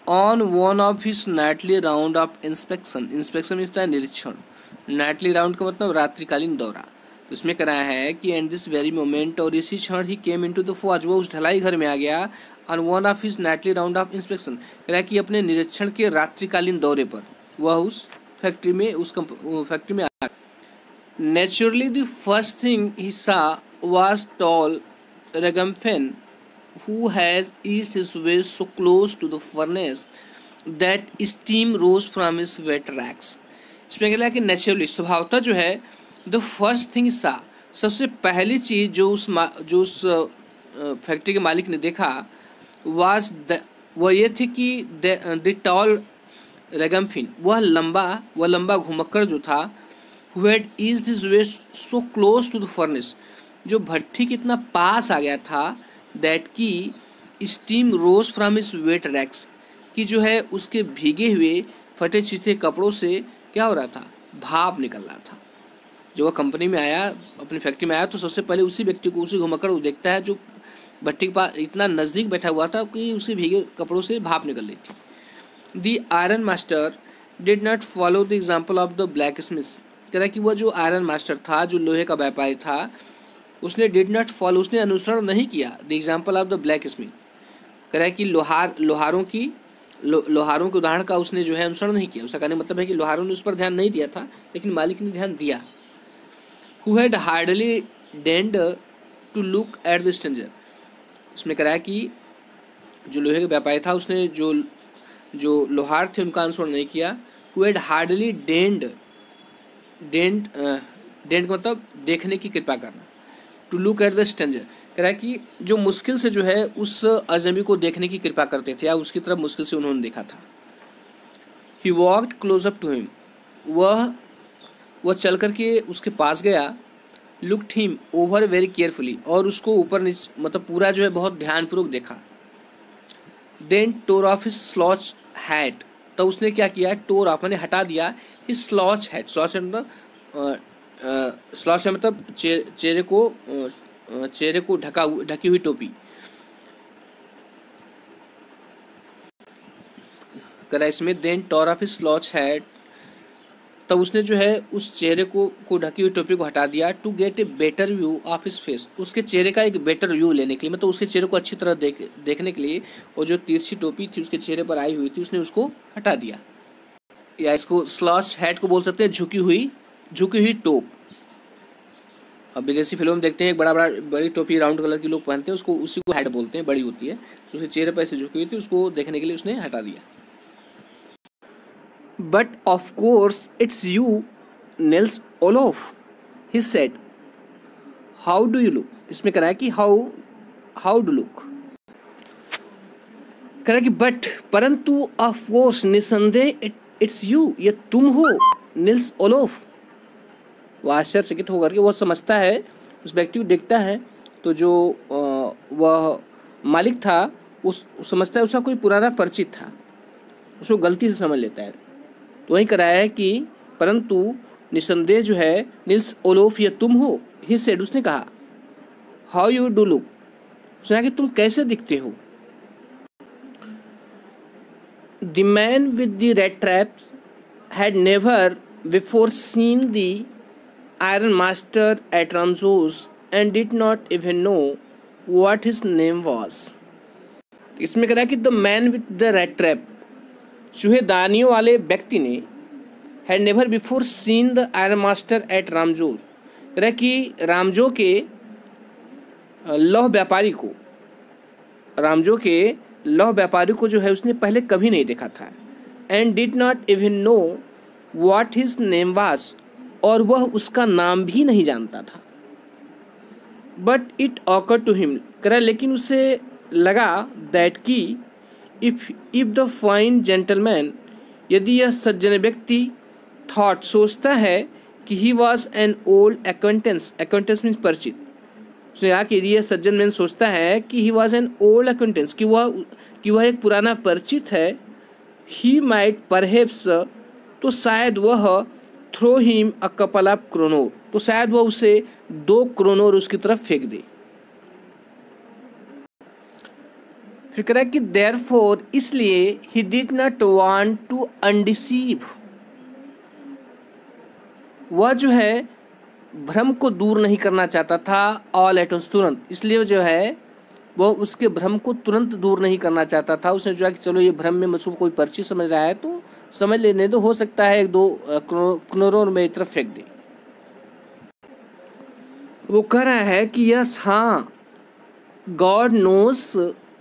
on one of his Knightley round of inspection, inspection होता है निरीक्षण, नाइटली राउंड का मतलब रात्रिकालीन दौरा। तो इसमें कराया है कि एंड दिस वेरी मोमेंट, और इसी क्षण ही केम इनटू द फॉज, वो उस ढलाई घर में आ गया। On one of his Knightley round of inspection, कराया कि अपने निरीक्षण के रात्रिकालीन दौरे पर वह उस फैक्ट्री में आ गया। Naturally the first thing he सा was tall Ragamuffin, who has eased his way so close to the furnace that steam rose from his wet rags. इसमें क्या है कि नेचुरली स्वभावतः जो है द फर्स्ट थिंग सा, सबसे पहली चीज़ जो उस फैक्ट्री के मालिक ने देखा वाज वह ये थी कि द टॉल रेगमफिन, वह लंबा घुमक्कड़ जो था, who had eased his way so close to the furnace, जो भट्टी के इतना पास आ गया था, दैट की steam rose from his wet rags, कि जो है उसके भीगे हुए फटे चिथे कपड़ों से क्या हो रहा था, भाप निकल रहा था। जो वह कंपनी में आया, अपनी फैक्ट्री में आया, तो सबसे पहले उसी व्यक्ति को, उसी घुमक्कड़ को देखता है जो भट्टी के पास इतना नज़दीक बैठा हुआ था कि उसे भीगे कपड़ों से भाप निकल रही थी। The iron master did not follow the example of the black Smith, कह रहा कि वह जो आयरन मास्टर था, जो लोहे का व्यापारी था, उसने डिड नॉट फॉलो, उसने अनुसरण नहीं किया the example of the black Smith, कह रहा है कि लोहारों के उदाहरण का उसने जो है अनुसरण नहीं किया। उसका कहने मतलब है कि लोहारों ने उस पर ध्यान नहीं दिया था, लेकिन मालिक ने ध्यान दिया। Who had hardly deigned to look at the stranger, इसमें कह रहा है कि जो लोहे का व्यापारी था, उसने जो लोहार थे उनका अनुसरण नहीं किया। हु हैड हार्डली डेंड का मतलब देखने की कृपा करना, to look at the stranger, कह रहा है कि जो मुश्किल से जो है उस अजनबी को देखने की कृपा करते थे, या उसकी तरफ मुश्किल से उन्होंने देखा था। He walked close up to him, वह चल करके उसके पास गया। Looked him over very carefully, और उसको ऊपर नीचे मतलब पूरा जो है बहुत ध्यानपूर्वक देखा। Then tore off his slouch hat, तो उसने क्या किया, टोर ऑफ मैंने हटा दिया, हिज स्लॉच हैट, स्लॉच मतलब चेहरे को ढकी हुई टोपी, करा इसमें then tore off his slouch hat, तब उसने जो है उस चेहरे को ढकी हुई टोपी को हटा दिया। To get a better view of his face, उसके चेहरे का एक बेटर व्यू लेने के लिए, मतलब उसके चेहरे को अच्छी तरह देखने के लिए, और जो तिरछी टोपी थी उसके चेहरे पर आई हुई थी, उसने उसको हटा दिया। या इसको स्लॉच हैट को बोल सकते हैं झुकी हुई टोप। अब विदेशी फिल्म देखते हैं, एक बड़ी टोपी राउंड कलर की लोग पहनते हैं, उसको उसी को हैट बोलते हैं, बड़ी होती है। तो उसके चेहरे पर ऐसे झुकी हुई थी, उसको देखने के लिए उसने हटा दिया। But of course it's you Nils Olaf, he said, how do you look, इसमें कह रहा है कि हाउ डू लुक, कह रहा है कि बट परंतु ऑफ कोर्स निसंदेह इट्स यू, ये तुम हो, निल्स ओलोफ। वह आश्चर्यचकित होकर के वह समझता है, उस व्यक्ति को देखता है, तो जो वह मालिक था उस समझता है उसका कोई पुराना परिचित था, उसको गलती से समझ लेता है। तो वही कराया है कि परंतु निसंदेह जो है निल्स ओलोफ ये तुम हो, ही सेड, उसने कहा, हाउ यू डू लुक, उसने कहा कि तुम कैसे दिखते हो। The man with the rat trap had never before seen the ironmaster at Ramsjo and did not even know what his name was. इसमें कह रहा है कि the man with the rat trap, चूहेदानियों वाले व्यक्ति ने, had never before seen the ironmaster at Ramsjo, कह रहा है कि रामजो के लौह व्यापारी को जो है उसने पहले कभी नहीं देखा था। And did not even know what his name was, और वह उसका नाम भी नहीं जानता था। But it occur to him, कह रहा है लेकिन उसे लगा, दैट की इफ द फाइन जेंटलमैन, यदि यह सज्जन व्यक्ति, थॉट सोचता है कि he was an old acquaintance means परिचित, उसने कहा कि यदि यह सज्जन मैन सोचता है कि he was an old acquaintance, कि वह एक पुराना परिचित है, ही माइट परहेप्स, तो शायद वह throw him a couple of kronor, तो शायद वह उसे 2 क्रोनोर उसकी तरफ फेंक दे। फिर कह रहा है कि देयरफॉर, इसलिए, he did not want to undeceive, वह जो है भ्रम को दूर नहीं करना चाहता था, ऑल एट वंस, तुरंत, इसलिए जो है वो उसके भ्रम को तुरंत दूर नहीं करना चाहता था। उसने जो है कि चलो ये भ्रम में मुझको कोई पर्ची समझ रहा है तो समझ लेने दो, हो सकता है एक दो क्नोरोन मेरी तरफ फेंक दे। वो कह रहा है कि यस, हाँ, गॉड नोस,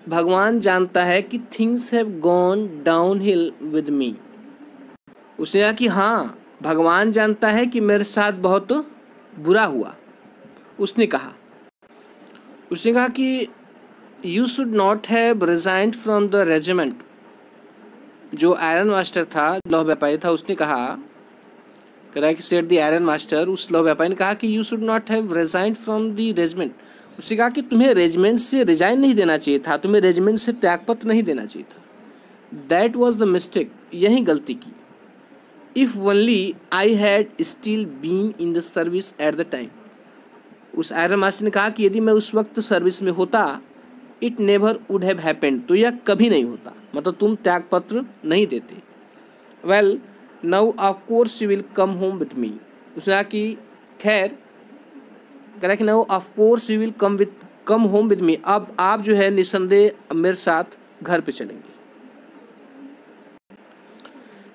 भगवान जानता है कि things have gone down hill with me. उसने कहा कि हाँ, भगवान जानता है कि मेरे साथ बहुत बुरा हुआ। उसने कहा कि you should not have resigned from the regiment. जो आयरन मास्टर था, लौह व्यापारी था, उसने कहा, कह रहा है कि सेड द आयरन मास्टर, उस लौह व्यापारी ने कहा कि you should not have resigned from the regiment. उसने कहा कि तुम्हें रेजिमेंट से रिजाइन नहीं देना चाहिए था, तुम्हें रेजिमेंट से त्यागपत्र नहीं देना चाहिए था। दैट वॉज द मिस्टेक, यही गलती की। If only I had still been in the service at the time. उस आयरन मास्टर ने कहा कि यदि मैं उस वक्त सर्विस में होता, it never would have happened, तो यह कभी नहीं होता, मतलब तुम त्यागपत्र नहीं देते। Well now of course you will come home with me. उसने कहा कि खैर, कह रहा कि now of course you will come home with me, अब आप जो है निसंदेह मेरे साथ घर पे चलेंगे।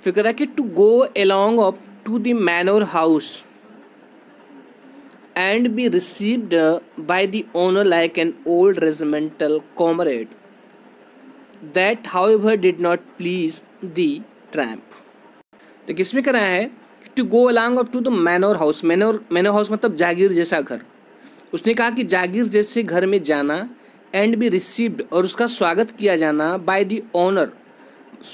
फिर कह रहा कि to go along up to the manor house and be received by the owner like an old regimental comrade. That however did not please the tramp. तो किसमें कराया है, to go along up to the manor house. Manor house मतलब जागीर जैसा घर। उसने कहा कि जागीर जैसे घर में जाना, एंड बी रिसीव्ड, और उसका स्वागत किया जाना, बाय द ओनर,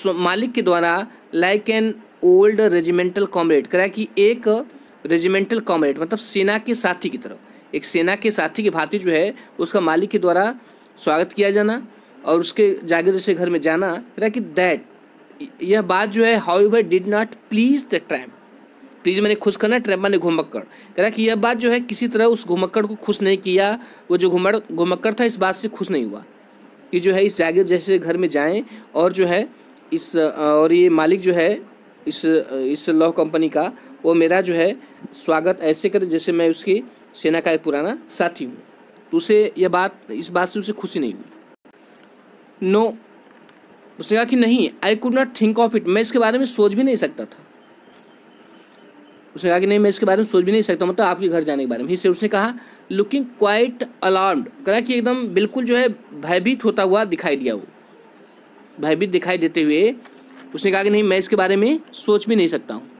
मालिक के द्वारा, like an old regimental comrade. करा कि एक रेजिमेंटल कॉमरेड मतलब सेना के साथी की तरफ, एक सेना के साथी की भांति जो है उसका मालिक के द्वारा स्वागत किया जाना और उसके जागीर से घर में जाना। कह कि दैट, यह बात जो है, however did not please the tramp. Please मैंने खुश करना, ट्रैम्प मैंने घुमक्कड़। कह रहा कि यह बात जो है किसी तरह उस घुमक्कड़ को खुश नहीं किया। वो जो घुमक्कड़ था इस बात से खुश नहीं हुआ कि जो है इस जागीर जैसे घर में जाएं और जो है इस, और ये मालिक जो है इस लॉ कंपनी का, वो मेरा जो है स्वागत ऐसे करे जैसे मैं उसकी सेना का एक पुराना साथी हूँ। तो उसे यह बात, इस बात से उसे खुशी नहीं हुई। नो, उसने कहा कि नहीं, I could not think of it, मैं इसके बारे में सोच भी नहीं सकता था। उसने कहा कि नहीं, मैं इसके बारे में सोच भी नहीं सकता, मतलब आपके घर जाने के बारे में ही से। उसने कहा लुकिंग क्वाइट अलार्म्ड, कहा कि एकदम बिल्कुल जो है भयभीत होता हुआ दिखाई दिया। वो भयभीत दिखाई देते हुए उसने कहा कि नहीं, मैं इसके बारे में सोच भी नहीं सकता हूँ।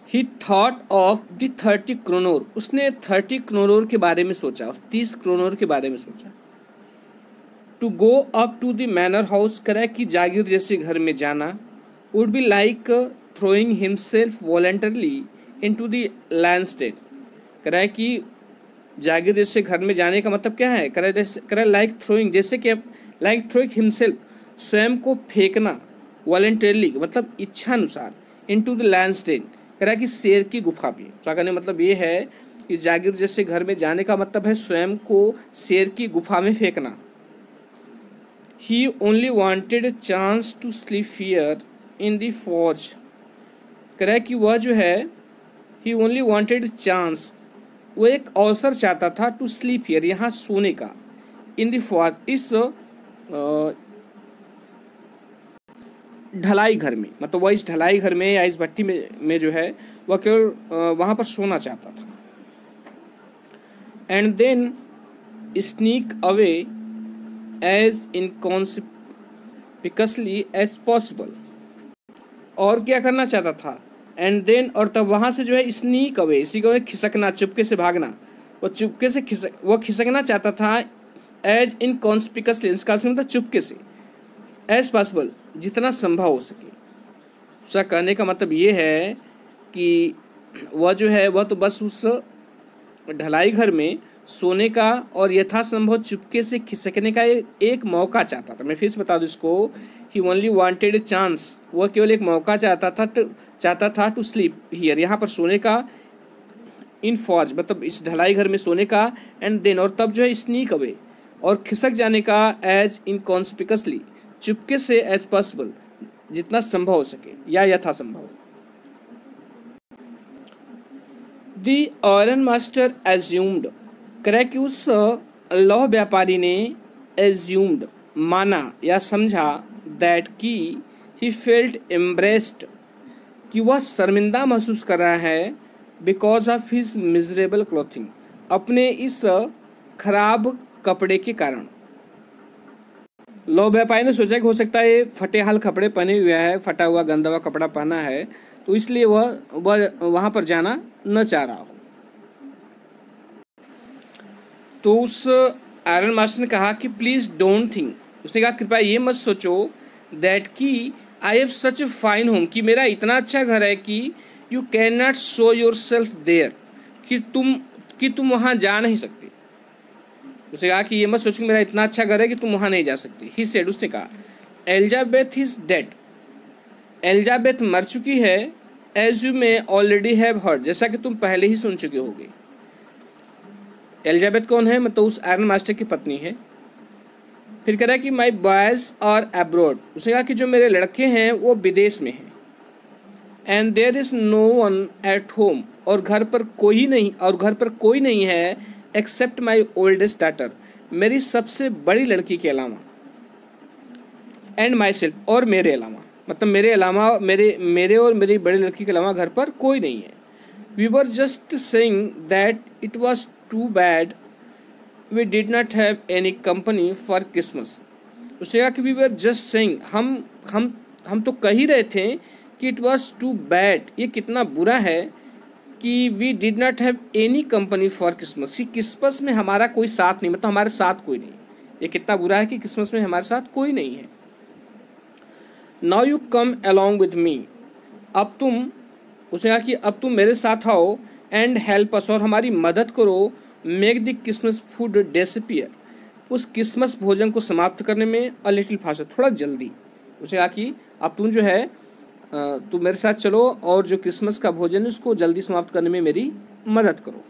He thought of the 30 kronor, उसने 30 क्रोनोर के बारे में सोचा, 30 क्रोनोर के बारे में सोचा। To go up to the manor house, करा कि जागीर जैसे घर में जाना, would be like throwing himself voluntarily into the लैंडस्टेड। करा कि जागीर जैसे घर में जाने का मतलब क्या है, करा लाइक थ्रोइंग, जैसे कि लाइक थ्रोइंग हिमसेल्फ, स्वयं को फेंकना, वॉलंटरली मतलब इच्छा अनुसार, इनटू द लैंडस्टेड, करा कि शेर की गुफा में। उसका कहने मतलब ये है कि जागीर जैसे घर में जाने का मतलब है स्वयं को शेर की गुफा में फेंकना। He only wanted a chance to sleep here in the forge, करा कि वह जो है, ही ओनली वांटेड चांस, वो एक अवसर चाहता था, टू स्लीप हियर, यहाँ सोने का, इन द फॉर्ज, इस ढलाई घर में, मतलब वह इस ढलाई घर में या इस भट्टी में जो है वह केवल वहाँ पर सोना चाहता था। And then sneak away as inconsequently as possible, और क्या करना चाहता था, एंड देन, और तब वहाँ से जो है स्नीक अवे, इसी को खिसकना, चुपके से भागना, वो चुपके से खिसकना चाहता था, एज इनकॉन्सिक्वेंसली, इसका मतलब चुपके से, एज पॉसिबल, जितना संभव हो सके। उसका कहने का मतलब ये है कि वह जो है वह तो बस उस ढलाई घर में सोने का और यथासंभव चुपके से खिसकने का एक मौका चाहता था। मैं फिर से बता दूं इसको, ही ओनली वांटेड ए चांस, वह केवल एक मौका चाहता था टू स्लीप हियर, यहाँ पर सोने का, इन फॉर्ज मतलब इस ढलाई घर में सोने का, एंड देन, और तब जो है स्नीक अवे, और खिसक जाने का एज इनकॉन्स्पिकसली, चुपके से एज पॉसिबल, जितना संभव हो सके या यथासंभव। The iron master assumed, correct, उस लौह व्यापारी ने एज्यूम्ड, माना या समझा, दैट की ही फेल्ट एम्ब्रेस्ड, कि वह शर्मिंदा महसूस कर रहा है, because of his miserable clothing, अपने इस खराब कपड़े के कारण। लौह व्यापारी ने सोचा कि हो सकता है फटे हाल कपड़े पहने हुए है, फटा हुआ गंदा हुआ कपड़ा पहना है, तो इसलिए वह वहाँ पर जाना न चाह रहा हो। तो उस आयरन मास्टर ने कहा कि प्लीज़ डोंट थिंक, उसने कहा कृपया ये मत सोचो, दैट कि I have such a fine home, कि मेरा इतना अच्छा घर है कि you can not show yourself there, कि तुम वहाँ जा नहीं सकते। उसने कहा कि ये मत सोचो कि मेरा इतना अच्छा घर है कि तुम वहाँ नहीं जा सकते। ही सेड, उसने कहा, एलिजाबेथ इज डेड, एलिजाबेथ मर चुकी है, as you may already have heard, जैसा कि तुम पहले ही सुन चुके होगे। एलिजाबेथ कौन है? मतलब उस आयरन मास्टर की पत्नी है। फिर कह रहा है कि माई बॉयज आर अब्रॉड, उसने कहा कि जो मेरे लड़के हैं वो विदेश में हैं। And there is no one at home, और घर पर कोई नहीं है, एक्सेप्ट माई ओल्डेस्ट डॉटर, मेरी सबसे बड़ी लड़की के अलावा, एंड माई सेल्फ, और मेरे अलावा, मतलब मेरे और मेरी बड़ी लड़की के अलावा घर पर कोई नहीं है। We were just saying that it was too bad we did not have any company for Christmas. उसने कहा कि वी वर जस्ट सेइंग, हम तो कह ही रहे थे कि इट वॉज टू बैड, ये कितना बुरा है कि we did not have any company for Christmas, कि क्रिसमस में हमारा कोई साथ नहीं, मतलब हमारे साथ कोई नहीं। ये कितना बुरा है कि क्रिसमस में हमारे साथ कोई नहीं है। Now you come along with me, अब तुम, उसने कहा कि अब तुम मेरे साथ आओ, एंड हेल्प अस, और हमारी मदद करो, make the Christmas food disappear, उस क्रिसमस भोजन को समाप्त करने में, अ लिटिल फास्टर, थोड़ा जल्दी। उसने कहा कि अब तुम जो है तुम मेरे साथ चलो और जो क्रिसमस का भोजन है उसको जल्दी समाप्त करने में मेरी मदद करो।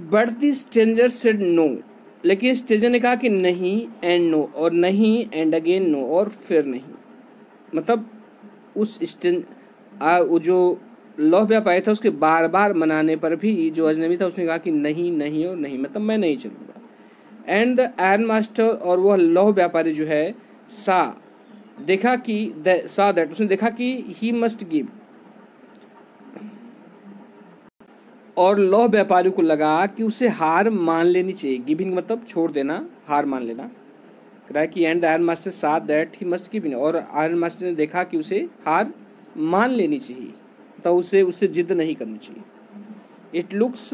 But the stranger said no, लेकिन स्ट्रेंजर ने कहा कि नहीं, एंड नो, और नहीं, एंड अगेन नो, और फिर नहीं। मतलब उस वो जो लौह व्यापारी था उसके बार बार मनाने पर भी जो अजनबी था उसने कहा कि नहीं नहीं और नहीं, मतलब मैं नहीं चलूँगा। एंड द आयरन मास्टर, और वह लौह व्यापारी जो है, देखा कि दैट, उसने देखा कि ही मस्ट गिव, और लौह व्यापारी को लगा कि उसे हार मान लेनी चाहिए। गिविंग मतलब छोड़ देना, हार मान लेना। कह कि एंड द आयरन मास्टर सा दैट ही मस्ट गिव, और आयरन मास्टर ने देखा कि उसे हार मान लेनी चाहिए, तो उससे जिद नहीं करनी चाहिए। इट लुक्स,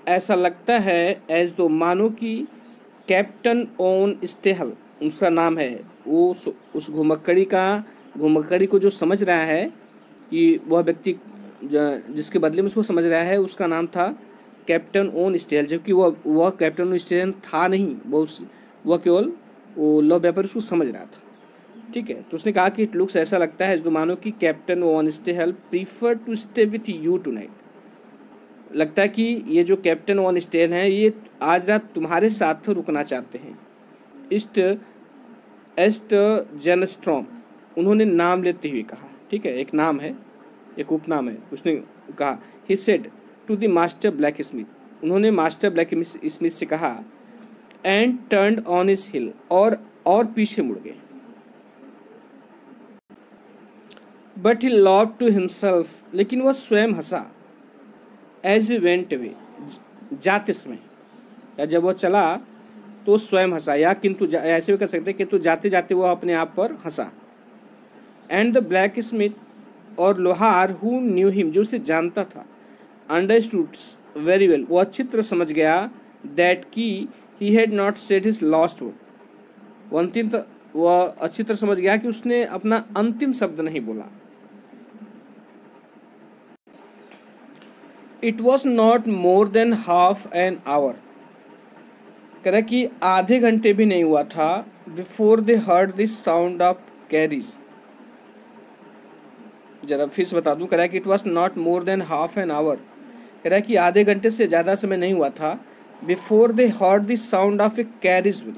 ऐसा लगता है, एज दो, मानो कि कैप्टन ओन स्टेहल, उसका नाम है, वो उस घुमक्कड़ी को जो समझ रहा है कि वह व्यक्ति जिसके बदले में उसको समझ रहा है, उसका नाम था कैप्टन ओन स्टेहल, जबकि वह कैप्टन ओन स्टेहल था नहीं, वह केवल वो लौह व्यापारी उसको समझ रहा था। ठीक है, तो उसने कहा कि इट लुक्स, ऐसा लगता है, जो मानो कि captain von Stahle prefer to stay with you tonight, लगता है कि ये जो कैप्टन ओन स्टेहल हैं ये आज रात तुम्हारे साथ रुकना चाहते हैं। एस्ट जेनस्ट्रॉम, उन्होंने नाम लेते हुए कहा, ठीक है, एक नाम है, एक उपनाम है। उसने कहा, he said to the master blacksmith, उन्होंने मास्टर ब्लैक स्मिथ से कहा, and turned on his heel, और पीछे मुड़ गए। But he laughed to himself, लेकिन वह स्वयं हंसा, एज ही वेंट अवे, जाते समय, या जब वह चला तो स्वयं हंसा, या किंतु ऐसे भी कर सकते हैं किंतु जाते जाते वह अपने आप पर हंसा। एंड द ब्लैक स्मिथ, और लोहार, हु न्यू हिम, जो उसे जानता था, अंडरस्टूड वेरी वेल, वो अच्छी तरह समझ गया, दैट की ही had not said his last word, वह अच्छी तरह समझ गया कि उसने अपना अंतिम शब्द नहीं बोला। It was not more than half an hour, कह रहा कि आधे घंटे भी नहीं हुआ था, before they heard this sound of carries. जरा फिर से बता दूं, कह रहा है कि it was not more than half an hour, कह रहा है कि आधे घंटे से ज़्यादा समय नहीं हुआ था, before they heard the sound of A carriage wheel,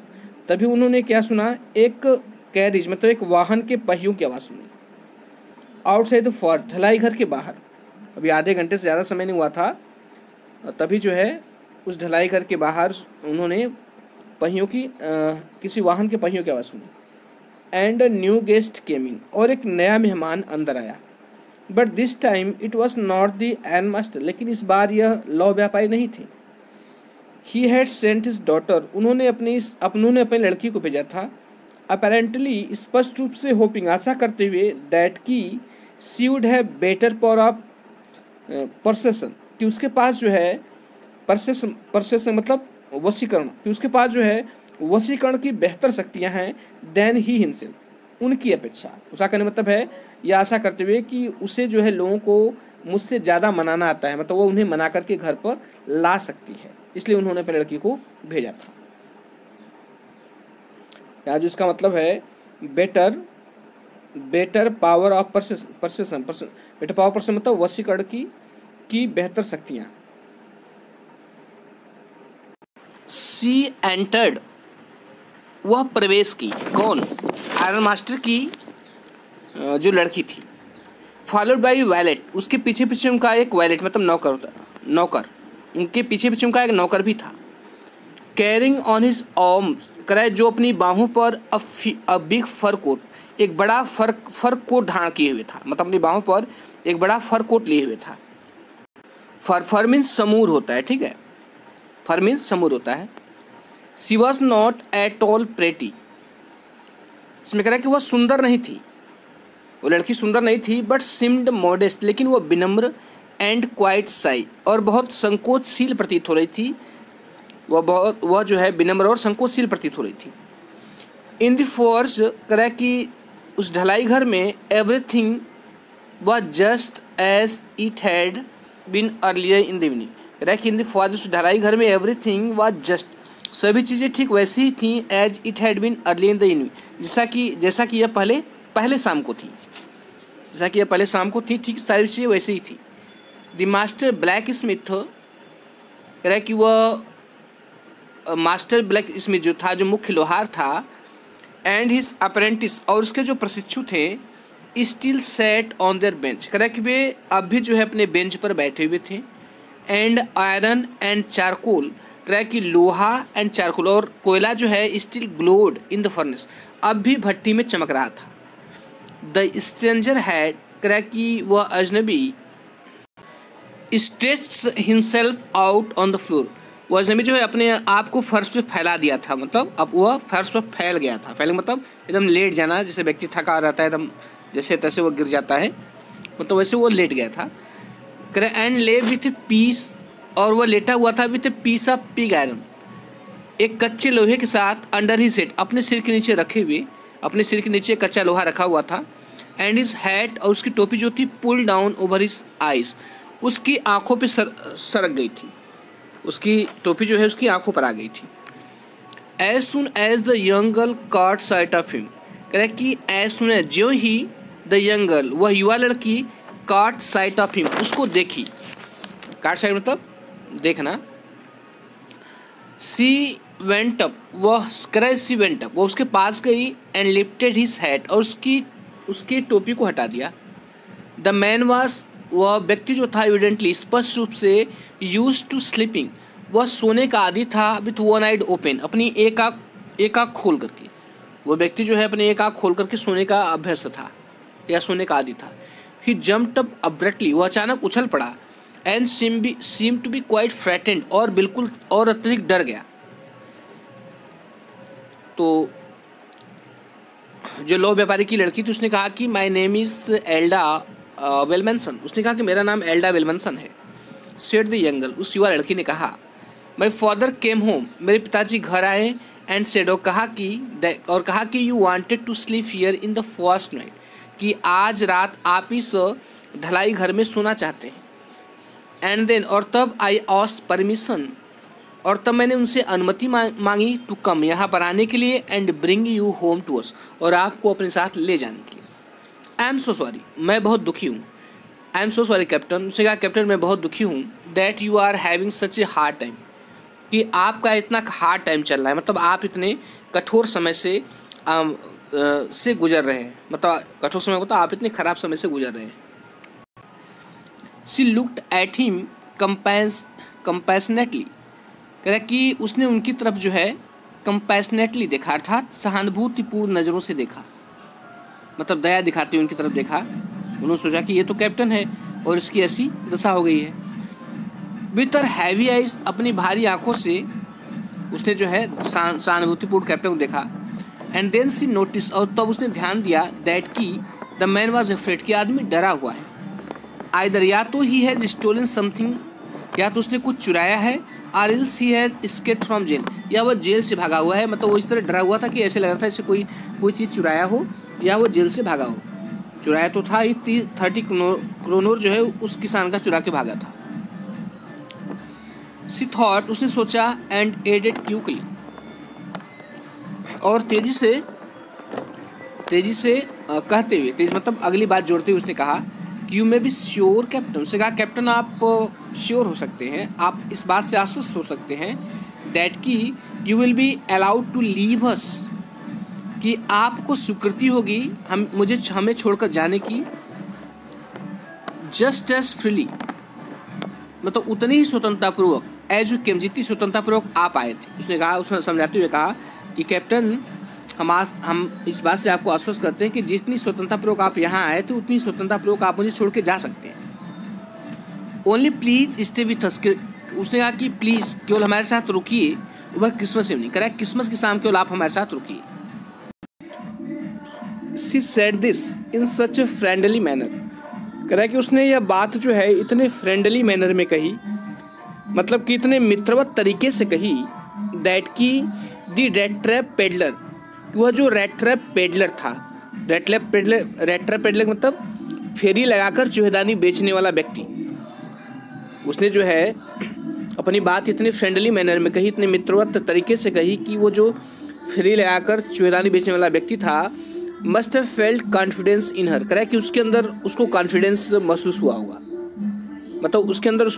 तभी उन्होंने क्या सुना, एक कैरिज मतलब एक वाहन के पहियों की आवाज़ सुनी। आउटसाइड द फॉर, ढलाई घर के बाहर, अभी आधे घंटे से ज़्यादा समय नहीं हुआ था, तभी जो है उस ढलाई घर के बाहर उन्होंने पहियों की किसी वाहन के पहियों की आवाज़ सुनी। And new guest came in, और एक नया मेहमान अंदर आया। But this time it was not the an master, लेकिन इस बार यह लौ व्यापारी नहीं थे। He had sent his daughter, उन्होंने अपनी लड़की को भेजा था। अपेरेंटली, स्पष्ट रूप से, होपिंग, आशा करते हुए, दैट की she would have better power of persuasion, कि उसके पास जो है परसेशन मतलब वशीकरण, कि उसके पास जो है वशीकरण की बेहतर शक्तियां हैं देन ही हिमसेल्फ, उनकी अपेक्षा। उसका कहने मतलब है, यह आशा करते हुए कि उसे जो है लोगों को मुझसे ज़्यादा मनाना आता है, मतलब वो उन्हें मना करके घर पर ला सकती है, इसलिए उन्होंने अपनी लड़की को भेजा था। यहाँ जो इसका मतलब है better power of persuasion, better power persuasion मतलब वशीकरण की बेहतर शक्तियाँ। सी एंटर्ड, वह प्रवेश की, कौन, आयरन मास्टर की जो लड़की थी। फॉलोड बाई वैलेट, उसके पीछे पीछे उनका एक वैलेट मतलब नौकर, उनके पीछे पीछे उनका एक नौकर भी था। कैरिंग ऑन हिज आर्म्स, करे जो अपनी बाहों पर अ बिग फर कोट, एक बड़ा फर कोट धारण किए हुए था, मतलब अपनी बाहों पर एक बड़ा फर कोट लिए हुए था। फर मीन्स समूर होता है, ठीक है, फर मीन्स समूर होता है। She was not at all pretty, इसमें कह रहा है कि वह सुंदर नहीं थी, वो लड़की सुंदर नहीं थी, बट सिम्ड मॉडेस्ट, लेकिन वह विनम्र, एंड क्वाइट साई, और बहुत संकोचशील प्रतीत हो रही थी। वह जो है विनम्र और संकोचशील प्रतीत हो रही थी। इन द फॉर्स, कह रहा है कि उस ढलाई घर में everything was just as it had been earlier in the evening, कह रहा है कि इन द फॉर्स, उस ढलाई घर में एवरीथिंग वॉज जस्ट, सभी चीज़ें ठीक वैसी ही थी, as it had been early in the evening, जैसा कि यह पहले शाम को थी, ठीक सारी चीज़ें वैसे ही थी। द मास्टर ब्लैक स्मिथ, कह रहा है कि वह मास्टर ब्लैक स्मिथ जो था, जो मुख्य लोहार था, एंड हिज अप्रेंटिस, और उसके जो प्रशिक्षु थे, still set on their bench, कह रहा है कि वे अब भी जो है अपने बेंच पर बैठे हुए थे। एंड आयरन एंड चारकोल, कह रहा है कि लोहा एंड चारकोल और कोयला जो है still glowed in the furnace, अब भी भट्टी में चमक रहा था। द स्ट्रेंजर हैड, कह रहा है कि वह अजनबी, stretched himself out on the floor, वह अजनबी जो है अपने आप को फर्श पे फैला दिया था, मतलब अब वह फर्श पर फैल गया था। फैल मतलब एकदम लेट जाना, जैसे व्यक्ति थका रहता है एकदम जैसे तैसे वो गिर जाता है, मतलब वैसे वो लेट गया था। कह रहा है एंड ले विथ पीस, और वह लेटा हुआ था with piece of pig iron, एक कच्चे लोहे के साथ, अंडर ही सेट, अपने सिर के नीचे रखे हुए, अपने सिर के नीचे कच्चा लोहा रखा हुआ था। एंड हिज हैट, और उसकी टोपी जो थी, pull down over his eyes, उसकी आंखों पे सरक गई थी, उसकी टोपी जो है उसकी आंखों पर आ गई थी। As soon as the young girl caught sight of him, कह रहा है कि एज सुन एज, जो ही द यंग गर्ल, वह युवा लड़की, कॉट साइट ऑफ हिम, उसको देखी, कॉट साइट मतलब देखना। सी वेंट अप, वह सी वेंट अप, वो उसके पास गई, एंड लिफ्टेड हिज हैट, और उसकी टोपी को हटा दिया। द मैन वाज, वह व्यक्ति जो था, एविडेंटली, स्पष्ट रूप से, यूज्ड टू स्लीपिंग, वह सोने का आदी था, विथ वन आइड ओपन, अपनी एक आँख खोल करके, वो व्यक्ति जो है अपनी एक आँख खोल करके सोने का अभ्यस्त था या सोने का आदी था। ही जम्प्ड अप अब्रप्टली, वह अचानक उछल पड़ा। And seem to be quite frightened, और बिल्कुल और अत्यधिक डर गया। तो जो लौ व्यापारी की लड़की थी, उसने कहा कि माय नेम इज एल्डा वेलमेंसन, उसने कहा कि मेरा नाम एल्डा वेलमेंसन है। सेड द यंगल, उस युवा लड़की ने कहा। माय फादर केम होम, मेरे पिताजी घर आए। एंड सेड, और कहा कि you wanted to sleep here in the first night, कि आज रात आप इस ढलाई घर में सोना चाहते हैं। एंड देन, और तब आई आस्क्ड परमिशन, और तब मैंने उनसे अनुमति मांगी, टू कम, यहाँ पर आने के लिए, and bring you home to us, और आपको अपने साथ ले जाने के लिए। आई एम सो सॉरी, मैं बहुत दुखी हूँ। I am so sorry captain, उसने कहा कैप्टन मैं बहुत दुखी हूँ। That you are having such a hard time, कि आपका इतना हार्ड टाइम चल रहा है, मतलब आप इतने कठोर समय से गुजर रहे हैं, मतलब कठोर समय मतलब आप इतने खराब समय से गुजर रहे हैं। She looked at him compassionately, कह रहा कि उसने उनकी तरफ जो है कंपैशनेटली देखा, अर्थात सहानुभूतिपूर्ण नज़रों से देखा, मतलब दया दिखाते हुए उनकी तरफ देखा। उन्होंने सोचा कि ये तो कैप्टन है और इसकी ऐसी दशा हो गई है। विथ हर हैवी आइज, अपनी भारी आंखों से उसने जो है सहानुभूतिपूर्ण कैप्टन को देखा। एंड देन सी नोटिस, और तब उसने ध्यान दिया दैट की द मैन वॉज अफ्रेड, कि आदमी डरा हुआ है। आइदर या तो ही हैज स्टोलन समथिंग, या तो उसने कुछ चुराया है, और else he has escaped from jail, या वो जेल से भागा हुआ है। मतलब वो इस तरह डरा हुआ था कि ऐसे लग रहा था जैसे कोई चीज़ चुराया हो या वो जेल से भागा हो। चुराया तो था, 30 क्रोनोर जो है उस किसान का चुरा के भागा था। सी थॉट, उसने सोचा, एंड एडेड क्विकली, और तेजी से कहते हुए, तेज मतलब अगली बात जोड़ते हुए उसने कहा कि you may be sure captain, उसने कहा कैप्टन आप श्योर हो सकते हैं, आप इस बात से आश्वस्त हो सकते हैं दैट कि you will be allowed to leave us, कि आपको स्वीकृति होगी हमें छोड़कर जाने की, जस्ट एज फ्रीली, मतलब उतनी ही स्वतंत्रतापूर्वक, एज यू केम, जितनी स्वतंत्रतापूर्वक आप आए थे। उसने कहा, उसने समझाते हुए कहा कि कैप्टन हम इस बात से आपको आश्वस्त करते हैं कि जितनी स्वतंत्रतापूर्वक आप यहाँ आए थे उतनी स्वतंत्रतापूर्वक आप मुझे छोड़ के जा सकते हैं। Only please stay with us, उसने कहा कि प्लीज केवल हमारे साथ रुकिए, वह क्रिसमस इवनिंग, कह रहा है क्रिसमस की शाम केवल आप हमारे साथ रुकिए। She said this in such a friendly manner, कह रहा है कि उसने यह बात जो है इतने फ्रेंडली मैनर में कही, मतलब कि इतने मित्रवत तरीके से कही, दैट की दी रेड ट्रैप पेडलर, वह जो रेड ट्रैप पेडलर था, रेड ट्रैप पेडलर मतलब फेरी लगाकर चूहेदानी बेचने वाला व्यक्ति, उसने जो है अपनी बात इतने फ्रेंडली मैनर में कही, इतने मित्रवत तरीके से कही कि वो जो फेरी लगाकर चूहेदानी बेचने वाला व्यक्ति था, must have felt confidence in her, कह रहा है कि उसके अंदर उसको कॉन्फिडेंस महसूस हुआ होगा, मतलब उसके अंदर उस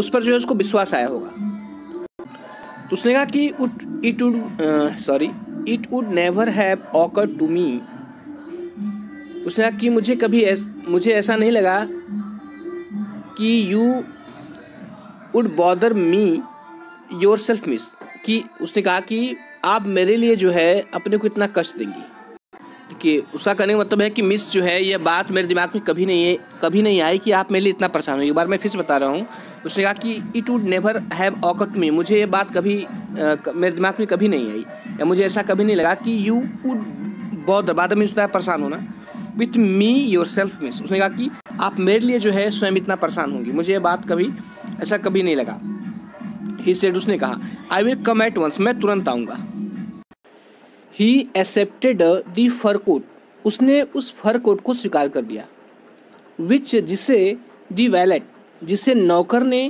पर जो है उसको विश्वास आया होगा। तो उसने कहा कि it would never have occurred to me, उसने कहा कि मुझे ऐसा नहीं लगा कि you would bother me yourself miss, कि उसने कहा कि आप मेरे लिए जो है अपने को इतना कष्ट देंगी। कि उसका कहने का मतलब है कि मिस जो है, यह बात मेरे दिमाग में कभी नहीं आई कि आप मेरे लिए इतना परेशान हो। एक बार मैं फिर से बता रहा हूँ, उसने कहा कि it would never have occurred to me, मुझे ये बात कभी मेरे दिमाग में कभी नहीं आई, या मुझे ऐसा कभी नहीं लगा कि यू वुड बॉदर, बाद में उसका परेशान होना, with me yourself miss, उसने कहा कि आप मेरे लिए जो है स्वयं इतना परेशान होंगी, मुझे ये बात ऐसा कभी नहीं लगा। ही सेड, उसने कहा, I will come at once, मैं तुरंत आऊँगा। He accepted the fur coat, उसने उस फर कोट को स्वीकार कर दिया। विच, जिसे दी वैलेट, जिसे नौकर ने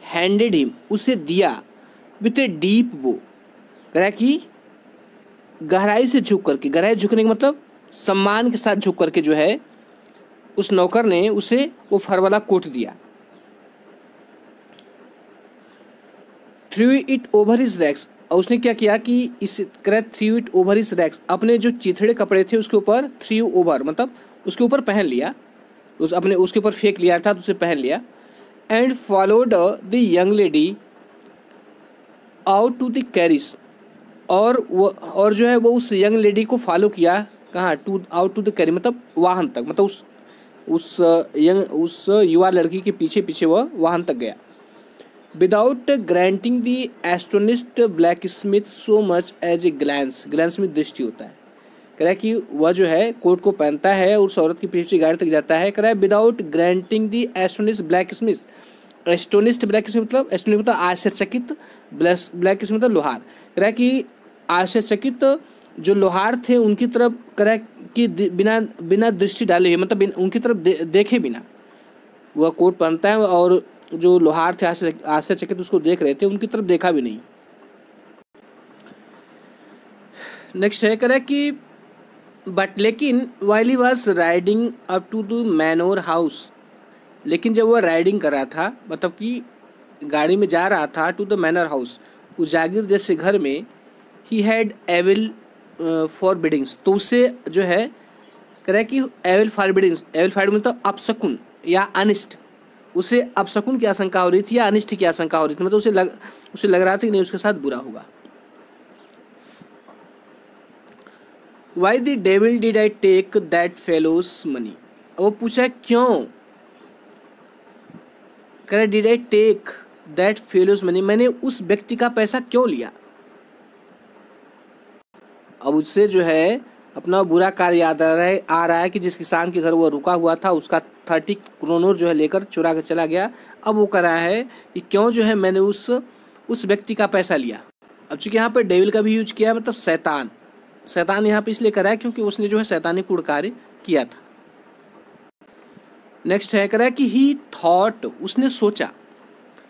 हैंडेड हिम, उसे दिया, विथ ए डीप वो, कह रहा कि गहराई से झुक करके, गहराई झुकने का मतलब सम्मान के साथ झुक करके जो है उस नौकर ने उसे वो फर वाला कोट दिया। Threw it over his rags, और उसने क्या किया कि इस threw it over his rags, अपने जो चिथड़े कपड़े थे उसके ऊपर, थ्रू ओवर मतलब उसके ऊपर पहन लिया, उसके ऊपर फेंक लिया था तो उसे पहन लिया। And followed the young lady out to the carriage, और जो है वो उस यंग लेडी को फॉलो किया, कहाँ, आउट टू द कैरिज मतलब वाहन तक, मतलब उस युवा लड़की के पीछे पीछे वह वाहन तक गया। Without granting the astonished blacksmith so much as a glance में दृष्टि होता है, कह रहा है कि वह जो है कोट को पहनता है और उस औरत की पीछे गाड़ी तक जाता है, कह रहा है without granting the astonished blacksmith, astonished blacksmith मतलब एस्टोनिस्ड मतलब आश्चर्यचकित, ब्लैक स्मिथ मतलब लोहार, कह रहा है कि आश्चर्यचकित जो लोहार थे उनकी तरफ, कह रहा है कि बिना दृष्टि डाले हुए, मतलब उनकी तरफ देखे बिना वह कोट पहनता है, और जो लोहार थे आश्चर्यचकित उसको देख रहे थे, उनकी तरफ देखा भी नहीं। नेक्स्ट है, कह रहा है कि बट लेकिन while he was riding up to the manor house, लेकिन जब वह राइडिंग कर रहा था, मतलब कि गाड़ी में जा रहा था टू द मैनर हाउस, उस जागीर जैसे घर में, ही हैड एविल फॉरबिडिंग्स, तो उसे जो है कह रहा है कि एविल फॉरबिडिंग्स, एविल फॉरबिडिंग मतलब अपशकुन या अनिष्ट, उसे अपशकुन की आशंका हो रही थी या अनिष्ट की आशंका हो रही थी, मतलब उसे लग रहा था कि नहीं उसके साथ बुरा होगा। Why the devil did I take that fellow's money? वो पूछा क्यों, कह रहा did I take that fellow's money, मैंने उस व्यक्ति का पैसा क्यों लिया। अब उससे जो है अपना बुरा कार्य याद आ रहा है कि जिस किसान के घर वो रुका हुआ था उसका 30 क्रोनोर जो है लेकर चुरा कर चला गया। अब वो कह रहा है कि क्यों जो है मैंने उस व्यक्ति का पैसा लिया। अब चूंकि यहाँ पर डेविल का भी यूज किया मतलब शैतान यहाँ पे इसलिए करा है क्योंकि उसने जो है शैतानी पूर्ण कार्य किया था। नेक्स्ट है कह रहा है कि ही थॉट, उसने सोचा,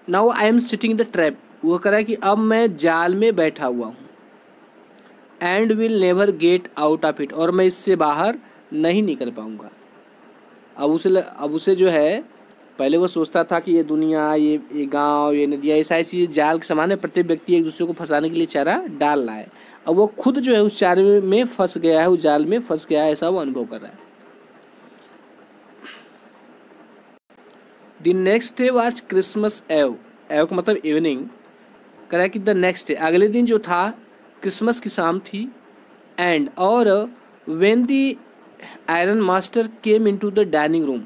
now I am sitting in the trap, वो कह रहा है कि अब मैं जाल में बैठा हुआ हूँ, and will never get out of it, और मैं इससे बाहर नहीं निकल पाऊंगा। अब उसे जो है पहले वो सोचता था कि ये दुनिया, ये गांव, ये नदियाँ, ये सारी चीज़ें जाल के समान है, प्रत्येक व्यक्ति एक दूसरे को फंसाने के लिए चारा डाल रहा है। अब वो खुद जो है उस चारे में फंस गया है, उस जाल में फंस गया है, ऐसा वो अनुभव कर रहा है। The next day was Christmas एव, एव का मतलब इवनिंग, कह रहा है कि द नेक्स्ट डे अगले दिन जो था क्रिसमस की शाम थी, एंड और when the iron master came into the dining room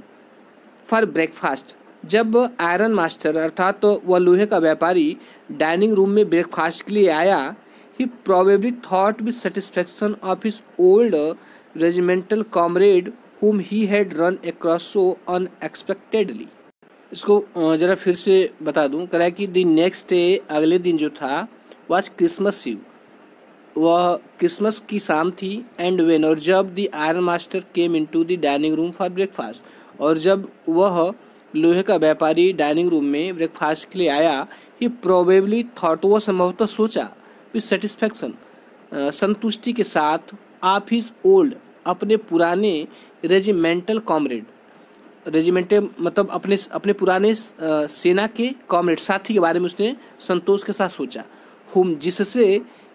for breakfast, जब आयरन मास्टर अर्थात तो वह लोहे का व्यापारी डाइनिंग रूम में ब्रेकफास्ट के लिए आया, he probably thought with satisfaction of his old regimental comrade whom he had run across so unexpectedly। इसको ज़रा फिर से बता दूं, कह रहा है कि द नेक्स्ट डे अगले दिन जो था वाज क्रिसमस ईव, वह क्रिसमस की शाम थी, एंड वेन और जब the iron master came into the dining room for breakfast, और जब वह लोहे का व्यापारी डाइनिंग रूम में ब्रेकफास्ट के लिए आया, ही प्रोबेबली थॉट, वह संभवतः सोचा, विद सेटिस्फैक्शन संतुष्टि के साथ, ऑफ हिज ओल्ड अपने पुराने रेजिमेंटल कॉमरेड, रेजिमेंटल मतलब अपने पुराने सेना के कॉमरेड साथी के बारे में उसने संतोष के साथ सोचा, हुम जिससे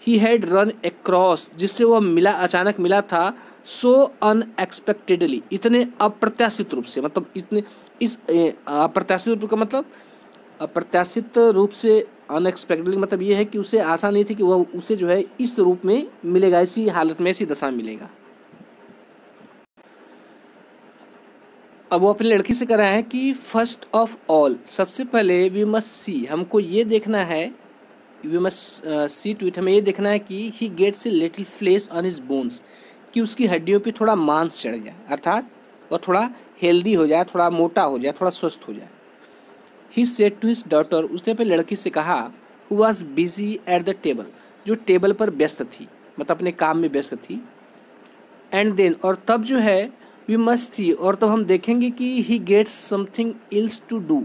ही हैड रन अक्रॉस, जिससे वह मिला, अचानक मिला था, सो अनएक्सपेक्टेडली, इतने अप्रत्याशित रूप से, मतलब इतने इस अप्रत्याशित रूप का मतलब अप्रत्याशित रूप से, अनएक्सपेक्टेडली मतलब ये है कि उसे आशा नहीं थी कि वह उसे जो है इस रूप में मिलेगा, इसी हालत में, इसी दशा में मिलेगा। अब वो अपनी लड़की से कह रहा है कि फर्स्ट ऑफ ऑल, सबसे पहले वी मस्ट सी, हमको ये देखना है, we must see to it, हमें ये देखना है कि he gets a little flesh on his bones, कि उसकी हड्डियों पे थोड़ा मांस चढ़ जाए, अर्थात वह थोड़ा हेल्दी हो जाए, थोड़ा मोटा हो जाए, थोड़ा स्वस्थ हो जाए। He said to his daughter, उसने अपनी लड़की से कहा, who was busy at the table, जो टेबल पर व्यस्त थी, मतलब अपने काम में व्यस्त थी, एंड देन और तब जो है वी मस्ट सी, और तब हम देखेंगे कि he gets something else to do,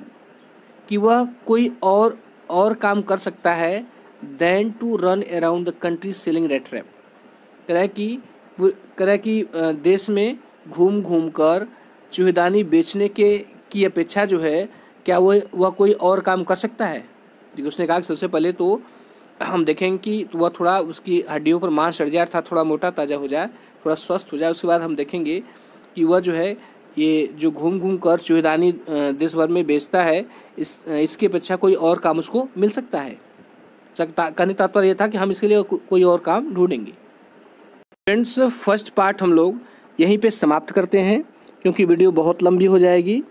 कि वह कोई और काम कर सकता है, then to run around the country selling rat trap, कह रहा है कि देश में घूम घूम कर चूहेदानी बेचने की अपेक्षा जो है, क्या वह कोई और काम कर सकता है। देखिए उसने कहा कि सबसे पहले तो हम देखेंगे कि वह थोड़ा उसकी हड्डियों पर मांस चढ़ जाए, अर्थात थोड़ा मोटा ताज़ा हो जाए, थोड़ा स्वस्थ हो जाए। उसके बाद हम देखेंगे कि वह जो है ये जो घूम घूम कर चूहेदानी देश भर में बेचता है, इसकी अपेक्षा कोई और काम उसको मिल सकता है। कहने तात्पर्य यह था कि हम इसके लिए कोई और काम ढूंढेंगे। फ्रेंड्स, फर्स्ट पार्ट हम लोग यहीं पे समाप्त करते हैं क्योंकि वीडियो बहुत लंबी हो जाएगी,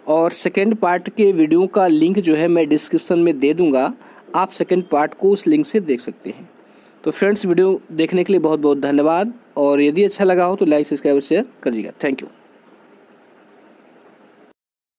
और सेकेंड पार्ट के वीडियो का लिंक जो है मैं डिस्क्रिप्शन में दे दूंगा, आप सेकेंड पार्ट को उस लिंक से देख सकते हैं। तो फ्रेंड्स, वीडियो देखने के लिए बहुत बहुत धन्यवाद, और यदि अच्छा लगा हो तो लाइक, सब्सक्राइब और शेयर करिएगा। Thank you.